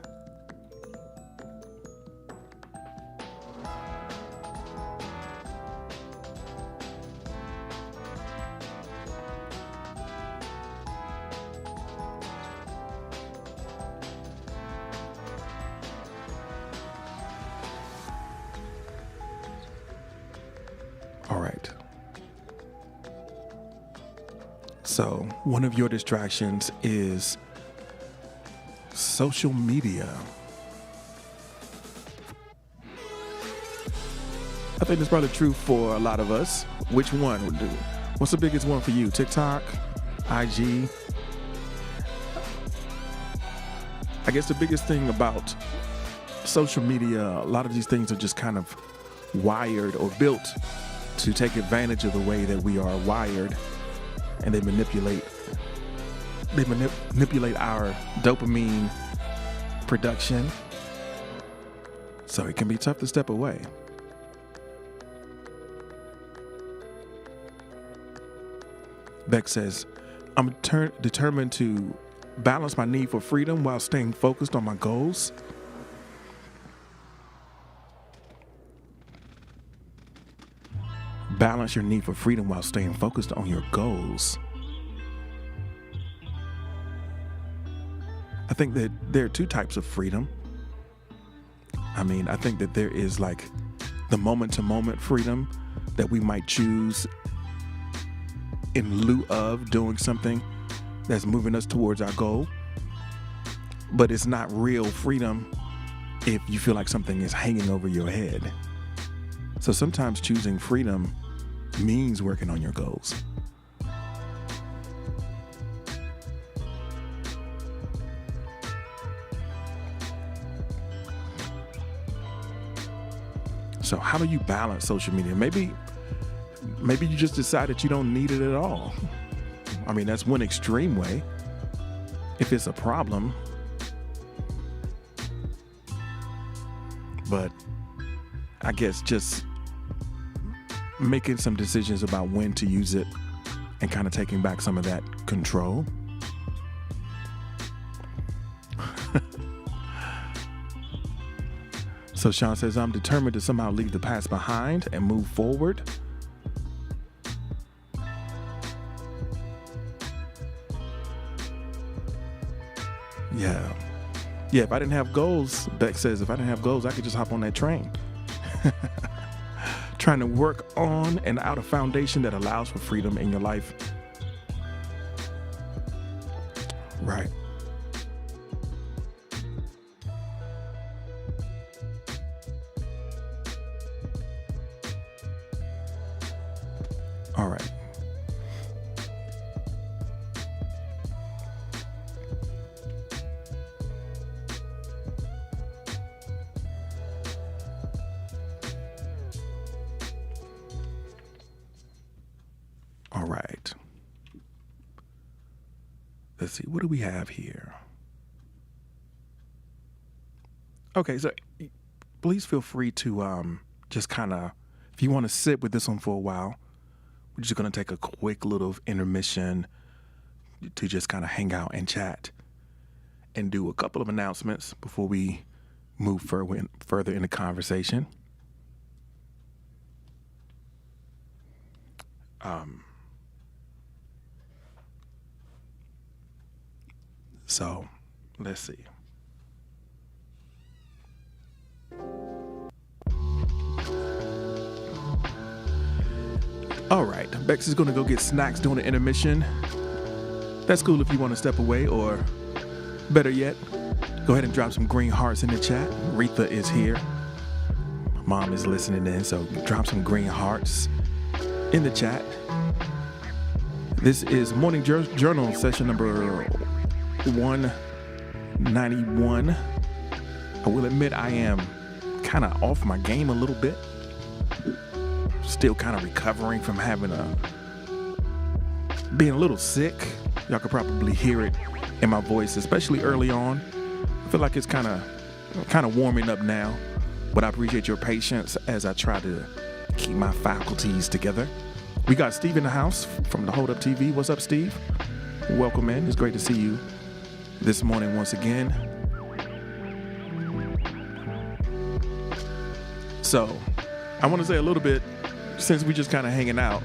All right. So one of your distractions is social media. I think that's probably true for a lot of us. Which one would do? What's the biggest one for you? TikTok? IG? I guess the biggest thing about social media, a lot of these things are just kind of wired or built to take advantage of the way that we are wired, and they manipulate our dopamine production. So it can be tough to step away. Beck says, I'm determined to balance my need for freedom while staying focused on my goals. Balance your need for freedom while staying focused on your goals. I think that there are two types of freedom. I think that there is like the moment-to-moment freedom that we might choose in lieu of doing something that's moving us towards our goal. But it's not real freedom if you feel like something is hanging over your head. So sometimes choosing freedom means working on your goals. So how do you balance social media? Maybe you just decide that you don't need it at all. That's one extreme way. If it's a problem. But I guess just making some decisions about when to use it and kind of taking back some of that control. So Sean says, I'm determined to somehow leave the past behind and move forward. Yeah, if I didn't have goals, Beck says, if I didn't have goals, I could just hop on that train. Trying to work on and out a foundation that allows for freedom in your life. Right. All right. All right. Let's see. What do we have here? Okay, so please feel free to just kind of, if you want to sit with this one for a while, we're just going to take a quick little intermission to just kind of hang out and chat and do a couple of announcements before we move further in the conversation. So let's see. All right, Bex is going to go get snacks during the intermission. That's cool if you want to step away, or better yet, go ahead and drop some green hearts in the chat. Retha is here. Mom is listening in, so drop some green hearts in the chat. This is Morning Journal session number 191. I will admit I am kind of off my game a little bit. Still kind of recovering from being a little sick. Y'all could probably hear it in my voice, especially early on. I feel like it's kind of warming up now, but I appreciate your patience as I try to keep my faculties together. We got Steve in the house from the Hold Up TV. What's up, Steve? Welcome in. It's great to see you this morning once again. So I want to say a little bit, since we just kind of hanging out,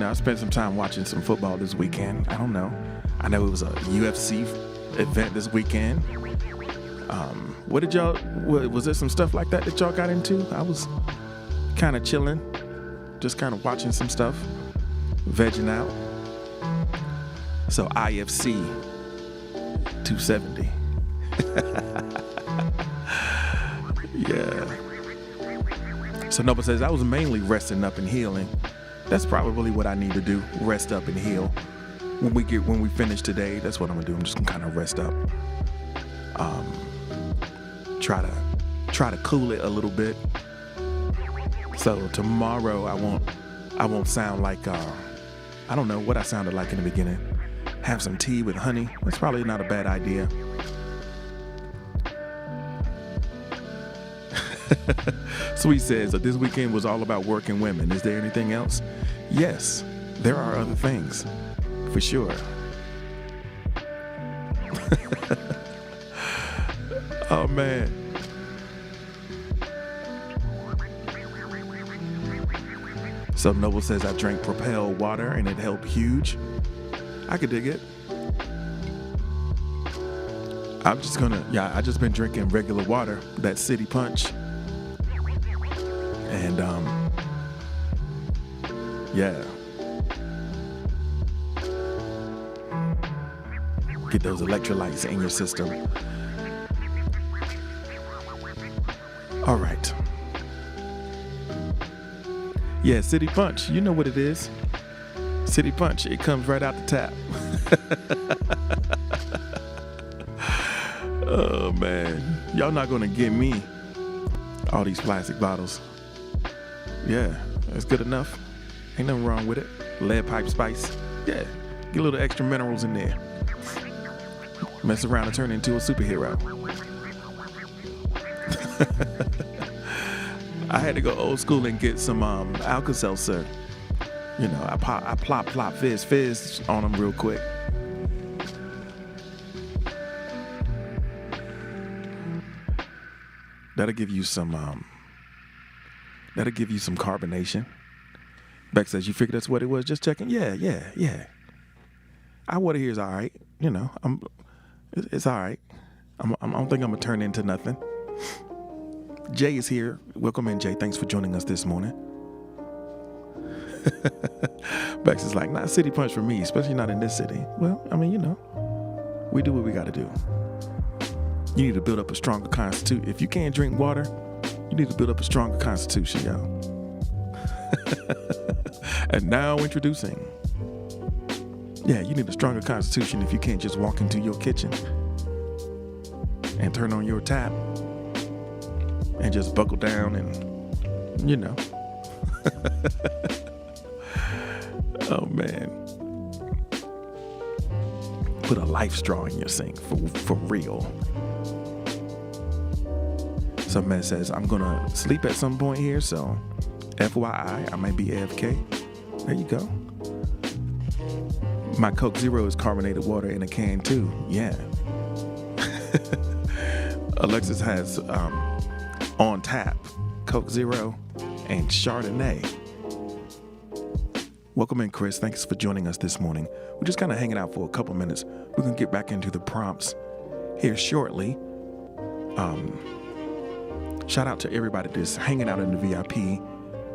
I spent some time watching some football this weekend. I don't know. I know it was a UFC event this weekend. Was there some stuff like that y'all got into? I was kind of chilling, just kind of watching some stuff, vegging out. So IFC 270. Yeah. So Nova says, I was mainly resting up and healing. That's probably what I need to do, rest up and heal. When we finish today, that's what I'm gonna do. I'm just gonna kind of rest up. try to cool it a little bit. So tomorrow I won't sound like I don't know what I sounded like in the beginning. Have some tea with honey. That's probably not a bad idea. Sweet says that this weekend was all about work and women. Is there anything else? Yes, there are other things, for sure. Oh, man. So Noble says I drank Propel water and it helped huge. I could dig it. I just been drinking regular water, that City Punch. And, yeah. Get those electrolytes in your system. All right. Yeah, City Punch. You know what it is. City Punch. It comes right out the tap. Oh, man. Y'all not going to get me all these plastic bottles. Yeah, that's good enough. Ain't nothing wrong with it. Lead pipe spice. Yeah, get a little extra minerals in there. Mess around and turn into a superhero. I had to go old school and get some Alka-Seltzer. You know, I plop, fizz on them real quick. That'll give you some carbonation. Beck says, you figured that's what it was? Just checking. Yeah. Our water here is all right. You know, it's all right. I don't think I'm gonna turn into nothing. Jay is here. Welcome in, Jay. Thanks for joining us this morning. Bex is like, not City Punch for me, especially not in this city. Well, I mean, you know, we do what we got to do. You need to build up a stronger constitution. If you can't drink water, you need to build up a stronger constitution, y'all. And now introducing. Yeah, you need a stronger constitution if you can't just walk into your kitchen and turn on your tap and just buckle down and, you know. Oh, man. Put a life straw in your sink for real. Some man says, I'm going to sleep at some point here, so FYI, I might be AFK. There you go. My Coke Zero is carbonated water in a can, too. Yeah. Alexis has on tap Coke Zero and Chardonnay. Welcome in, Chris. Thanks for joining us this morning. We're just kind of hanging out for a couple minutes. We're going to get back into the prompts here shortly. Shout out to everybody that's hanging out in the VIP.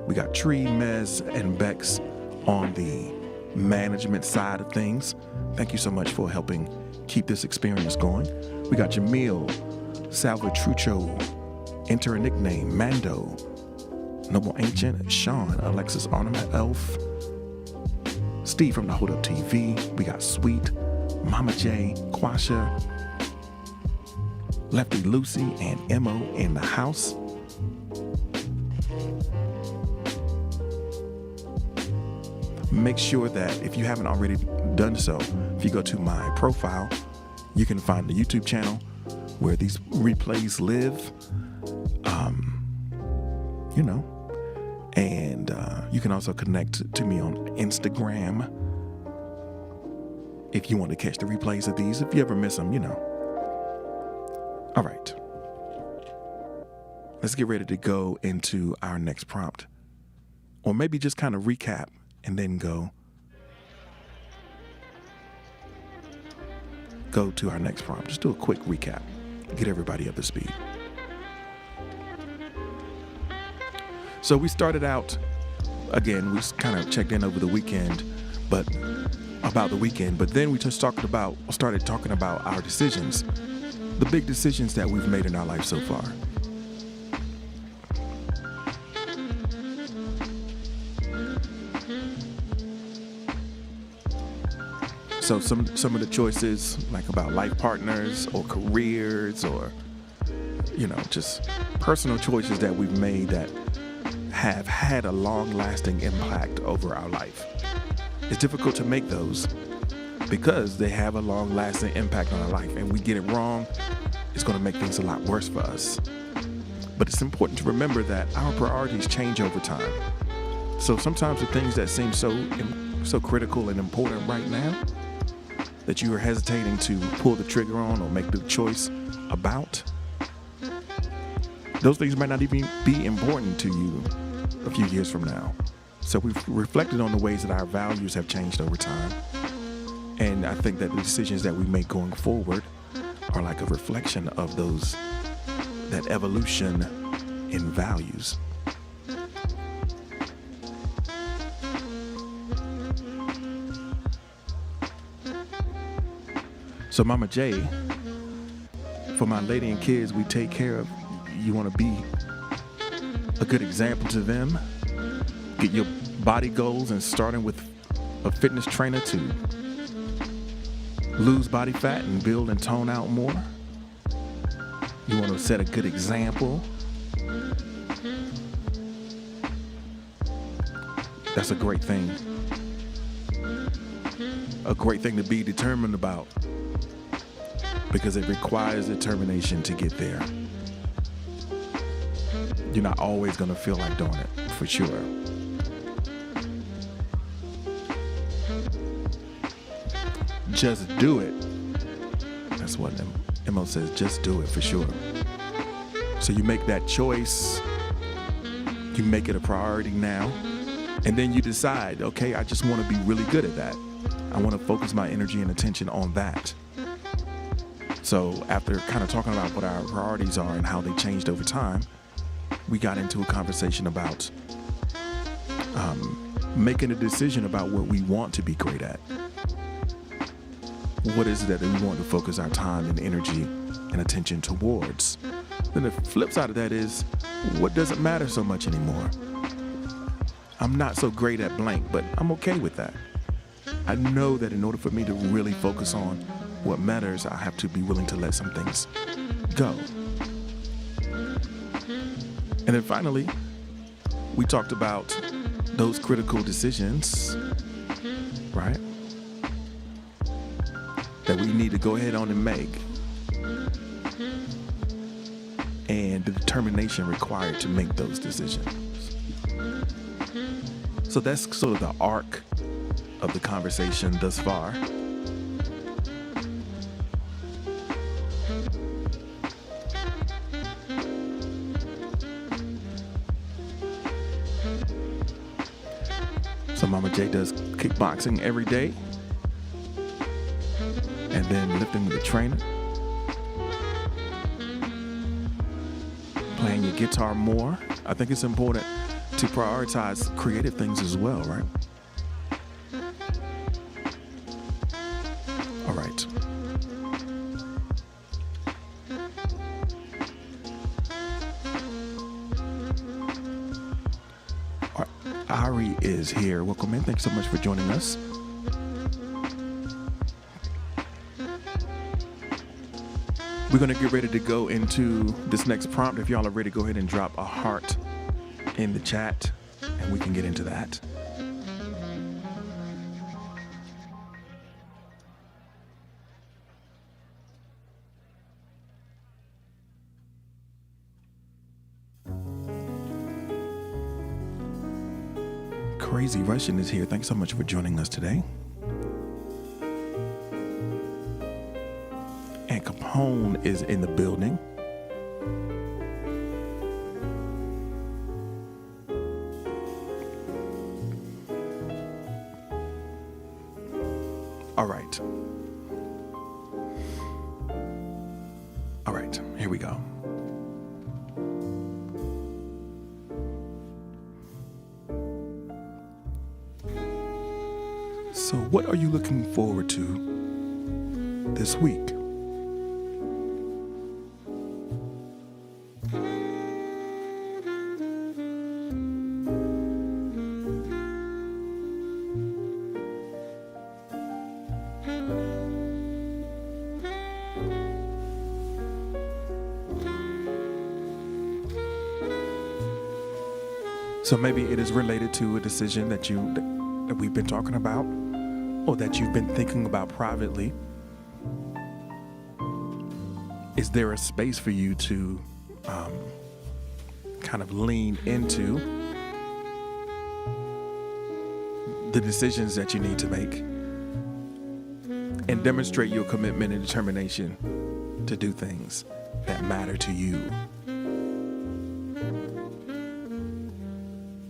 We got Tree, Mez, and Bex on the management side of things. Thank you so much for helping keep this experience going. We got Jamil, Salvatrucho, enter a nickname, Mando, Noble Ancient, Sean, Alexis Ornament Elf, Steve from the Hold Up TV. We got Sweet, Mama J, Quasha, Lefty Lucy, and Mo in the house. Make sure that if you haven't already done so, if you go to my profile, you can find the YouTube channel where these replays live, you know, and you can also connect to me on Instagram if you want to catch the replays of these, if you ever miss them, you know. All right, let's get ready to go into our next prompt, or maybe just kind of recap and then go to our next prompt. Just do a quick recap, get everybody up to speed. So we started out, again, we kind of checked in over the weekend, but then we just started talking about our decisions, the big decisions that we've made in our life so far. So some of the choices, like about life partners or careers or, just personal choices that we've made that have had a long-lasting impact over our life. It's difficult to make those because they have a long-lasting impact on our life, and we get it wrong, it's going to make things a lot worse for us. But it's important to remember that our priorities change over time. So sometimes the things that seem so critical and important right now that you are hesitating to pull the trigger on or make the choice about, those things might not even be important to you a few years from now. So we've reflected on the ways that our values have changed over time. And I think that the decisions that we make going forward are like a reflection of that evolution in values. So Mama J, for my lady and kids we take care of, you want to be a good example to them. Get your body goals, and starting with a fitness trainer to lose body fat and build and tone out more. You want to set a good example. That's a great thing. A great thing to be determined about, because it requires determination to get there. You're not always going to feel like doing it, for sure. Just do it. That's what Mo says, just do it, for sure. So you make that choice, you make it a priority now, and then you decide, okay, I just want to be really good at that. I want to focus my energy and attention on that. So after kind of talking about what our priorities are and how they changed over time, we got into a conversation about making a decision about what we want to be great at. What is it that we want to focus our time and energy and attention towards? Then the flip side of that is, what doesn't matter so much anymore? I'm not so great at blank, but I'm okay with that. I know that in order for me to really focus on what matters, I have to be willing to let some things go. And then finally, we talked about those critical decisions, right? That we need to go ahead on and make. And the determination required to make those decisions. So that's sort of the arc of the conversation thus far. So Mama J does kickboxing every day, and then lifting with a trainer, playing your guitar more. I think it's important to prioritize creative things as well, right? All right. Ari is here. Welcome in. Thanks so much for joining us. We're going to get ready to go into this next prompt. If y'all are ready, go ahead and drop a heart in the chat, and we can get into that. Crazy Russian is here. Thanks so much for joining us today. And Capone is in the building. All right. All right, here we go. So what are you looking forward to this week? So maybe it is related to a decision that we've been talking about, or that you've been thinking about privately. Is there a space for you to kind of lean into the decisions that you need to make and demonstrate your commitment and determination to do things that matter to you?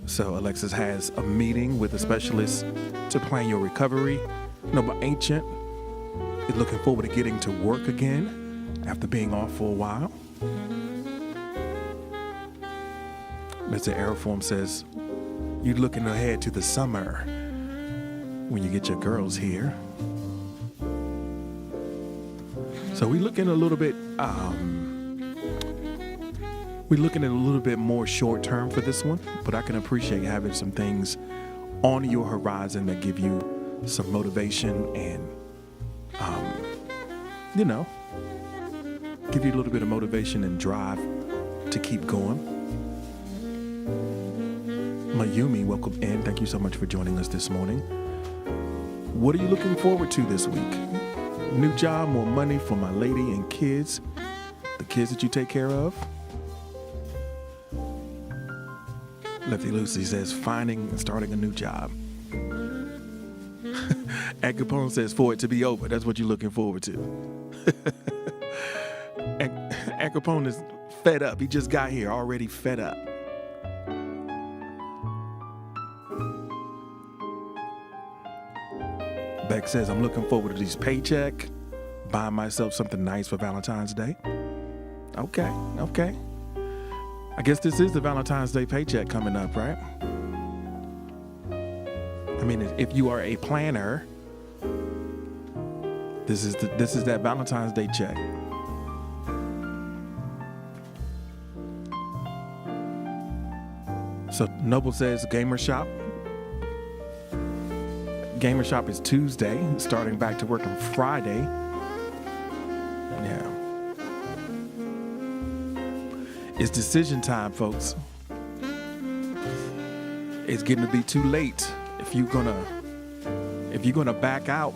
So Alexis has a meeting with a specialist to plan your recovery. But Ancient is looking forward to getting to work again after being off for a while. Mr. Aeroform says, you're looking ahead to the summer when you get your girls here. So we're looking at a little bit more short term for this one, but I can appreciate having some things on your horizon that give you some motivation and, give you a little bit of motivation and drive to keep going. Mayumi, welcome in. Thank you so much for joining us this morning. What are you looking forward to this week? New job, more money for my lady and kids, the kids that you take care of. Lefty Lucy says, finding and starting a new job. Ed Capone says, for it to be over. That's what you're looking forward to. Ed Capone is fed up. He just got here already fed up. Beck says, I'm looking forward to this paycheck, buying myself something nice for Valentine's Day. Okay. I guess this is the Valentine's Day paycheck coming up, right? I mean, if you are a planner, this is that Valentine's Day check. So Noble says Gamer Shop. Gamer Shop is Tuesday, starting back to work on Friday. Yeah. It's decision time, folks. It's getting to be too late if you're gonna back out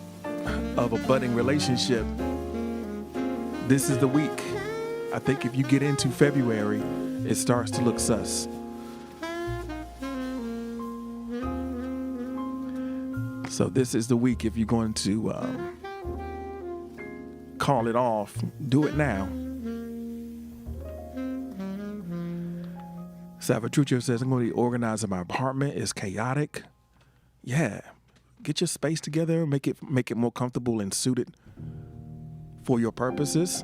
of a budding relationship. This is the week. I think if you get into February, it starts to look sus. So this is the week if you're going to call it off. Do it now. Salvatruccio says, I'm going to be organizing my apartment. It's chaotic. Yeah. Get your space together. Make it more comfortable and suited for your purposes.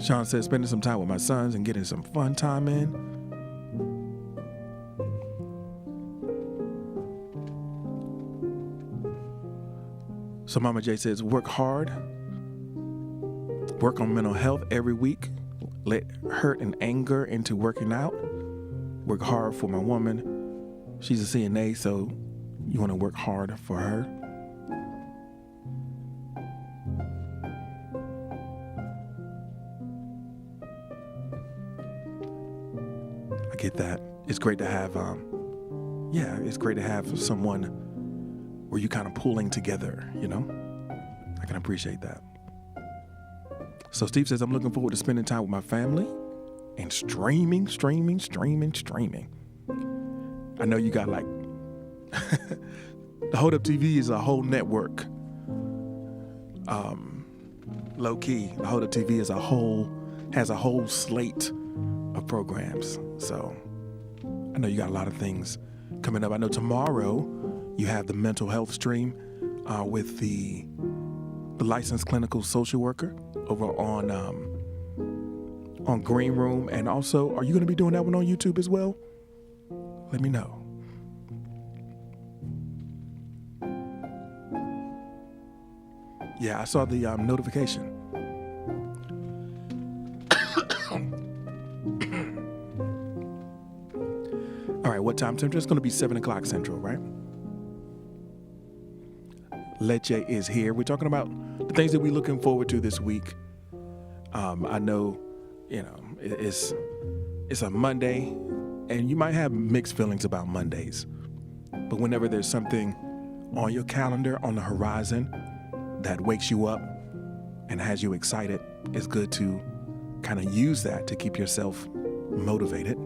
Sean says, spending some time with my sons and getting some fun time in. So Mama J says, work hard. Work on mental health every week. Let hurt and anger into working out. Work hard for my woman. She's a CNA, so you want to work hard for her. I get that. It's great to have, it's great to have someone where you kind of pulling together, I can appreciate that. So Steve says, I'm looking forward to spending time with my family and streaming. I know you got the Hold Up TV is a whole network. Low key, the Hold Up TV has a whole slate of programs. So I know you got a lot of things coming up. I know tomorrow you have the mental health stream with the licensed clinical social worker over on Green Room. And also, are you going to be doing that one on YouTube as well? Let me know. Yeah, I saw the notification. All right, what time central. It's going to be 7 o'clock central, right? Leche is here. We're talking about the things that we're looking forward to this week. I know, it's a Monday, and you might have mixed feelings about Mondays. But whenever there's something on your calendar, on the horizon, that wakes you up and has you excited, it's good to kind of use that to keep yourself motivated.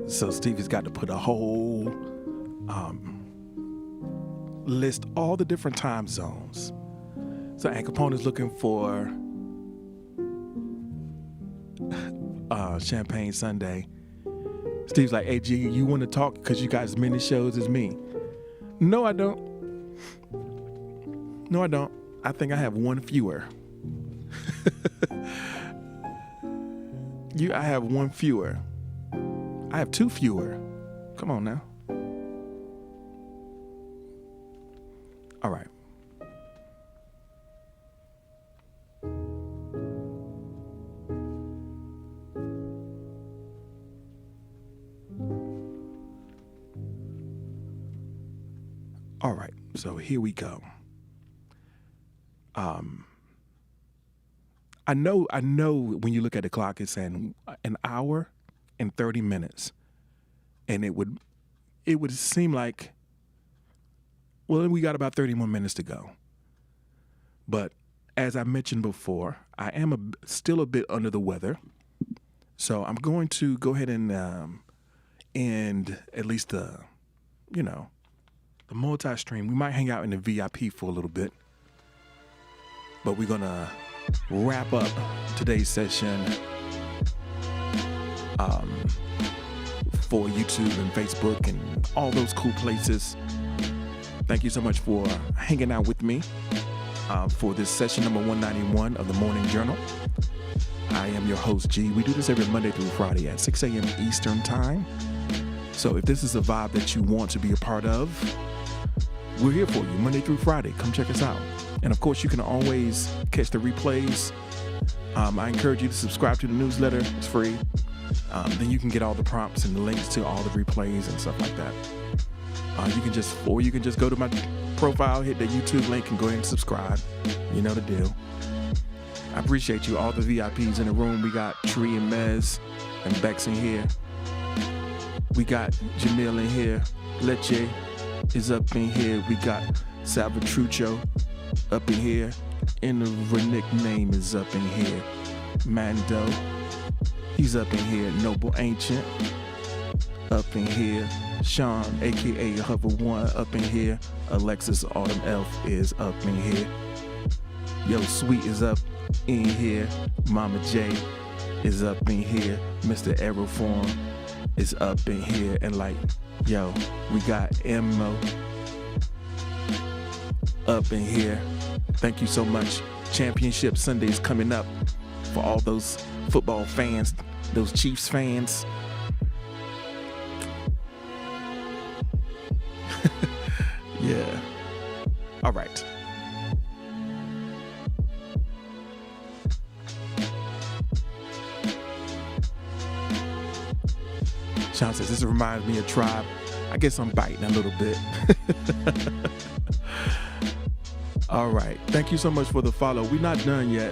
So Stevie's got to put a whole list all the different time zones. So Aunt Capone's looking for Champagne Sunday. Steve's like, hey, G, you want to talk because you got as many shows as me? No, I don't. I think I have one fewer. I have one fewer. I have 2 fewer. Come on now. All right. All right. So here we go. I know when you look at the clock, it's saying an hour and 30 minutes. And it would seem like, well, we got about 30 more minutes to go. But as I mentioned before, I am still a bit under the weather. So I'm going to go ahead and end at least the multi-stream. We might hang out in the VIP for a little bit. But we're going to wrap up today's session for YouTube and Facebook and all those cool places. Thank you so much for hanging out with me for this session number 191 of the Morning Journal. I am your host, G. We do this every Monday through Friday at 6 a.m. Eastern Time. So if this is a vibe that you want to be a part of, we're here for you Monday through Friday. Come check us out. And of course, you can always catch the replays. I encourage you to subscribe to the newsletter. It's free. Then you can get all the prompts and the links to all the replays and stuff like that. You can just go to my profile, hit the YouTube link, and go ahead and subscribe. You know the deal. I appreciate you, all the VIPs in the room. We got Tree and Mez and Bex in here. We got Jamil in here. Leche is up in here. We got Salvatrucho up in here. And the Renick name is up in here. Mando, he's up in here. Noble Ancient, up in here. Sean, aka Hover One, up in here. Alexis Autumn Elf is up in here. Yo Sweet is up in here. Mama J is up in here. Mr. Aeroform is up in here. And we got Mo up in here. Thank you so much. Championship Sunday is coming up for all those football fans, those Chiefs fans. Yeah. All right. Sean says, this reminds me of Tribe. I guess I'm biting a little bit. All right. Thank you so much for the follow. We're not done yet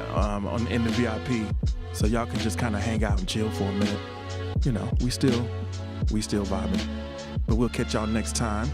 in the VIP. So y'all can just kind of hang out and chill for a minute. We still vibing. But we'll catch y'all next time.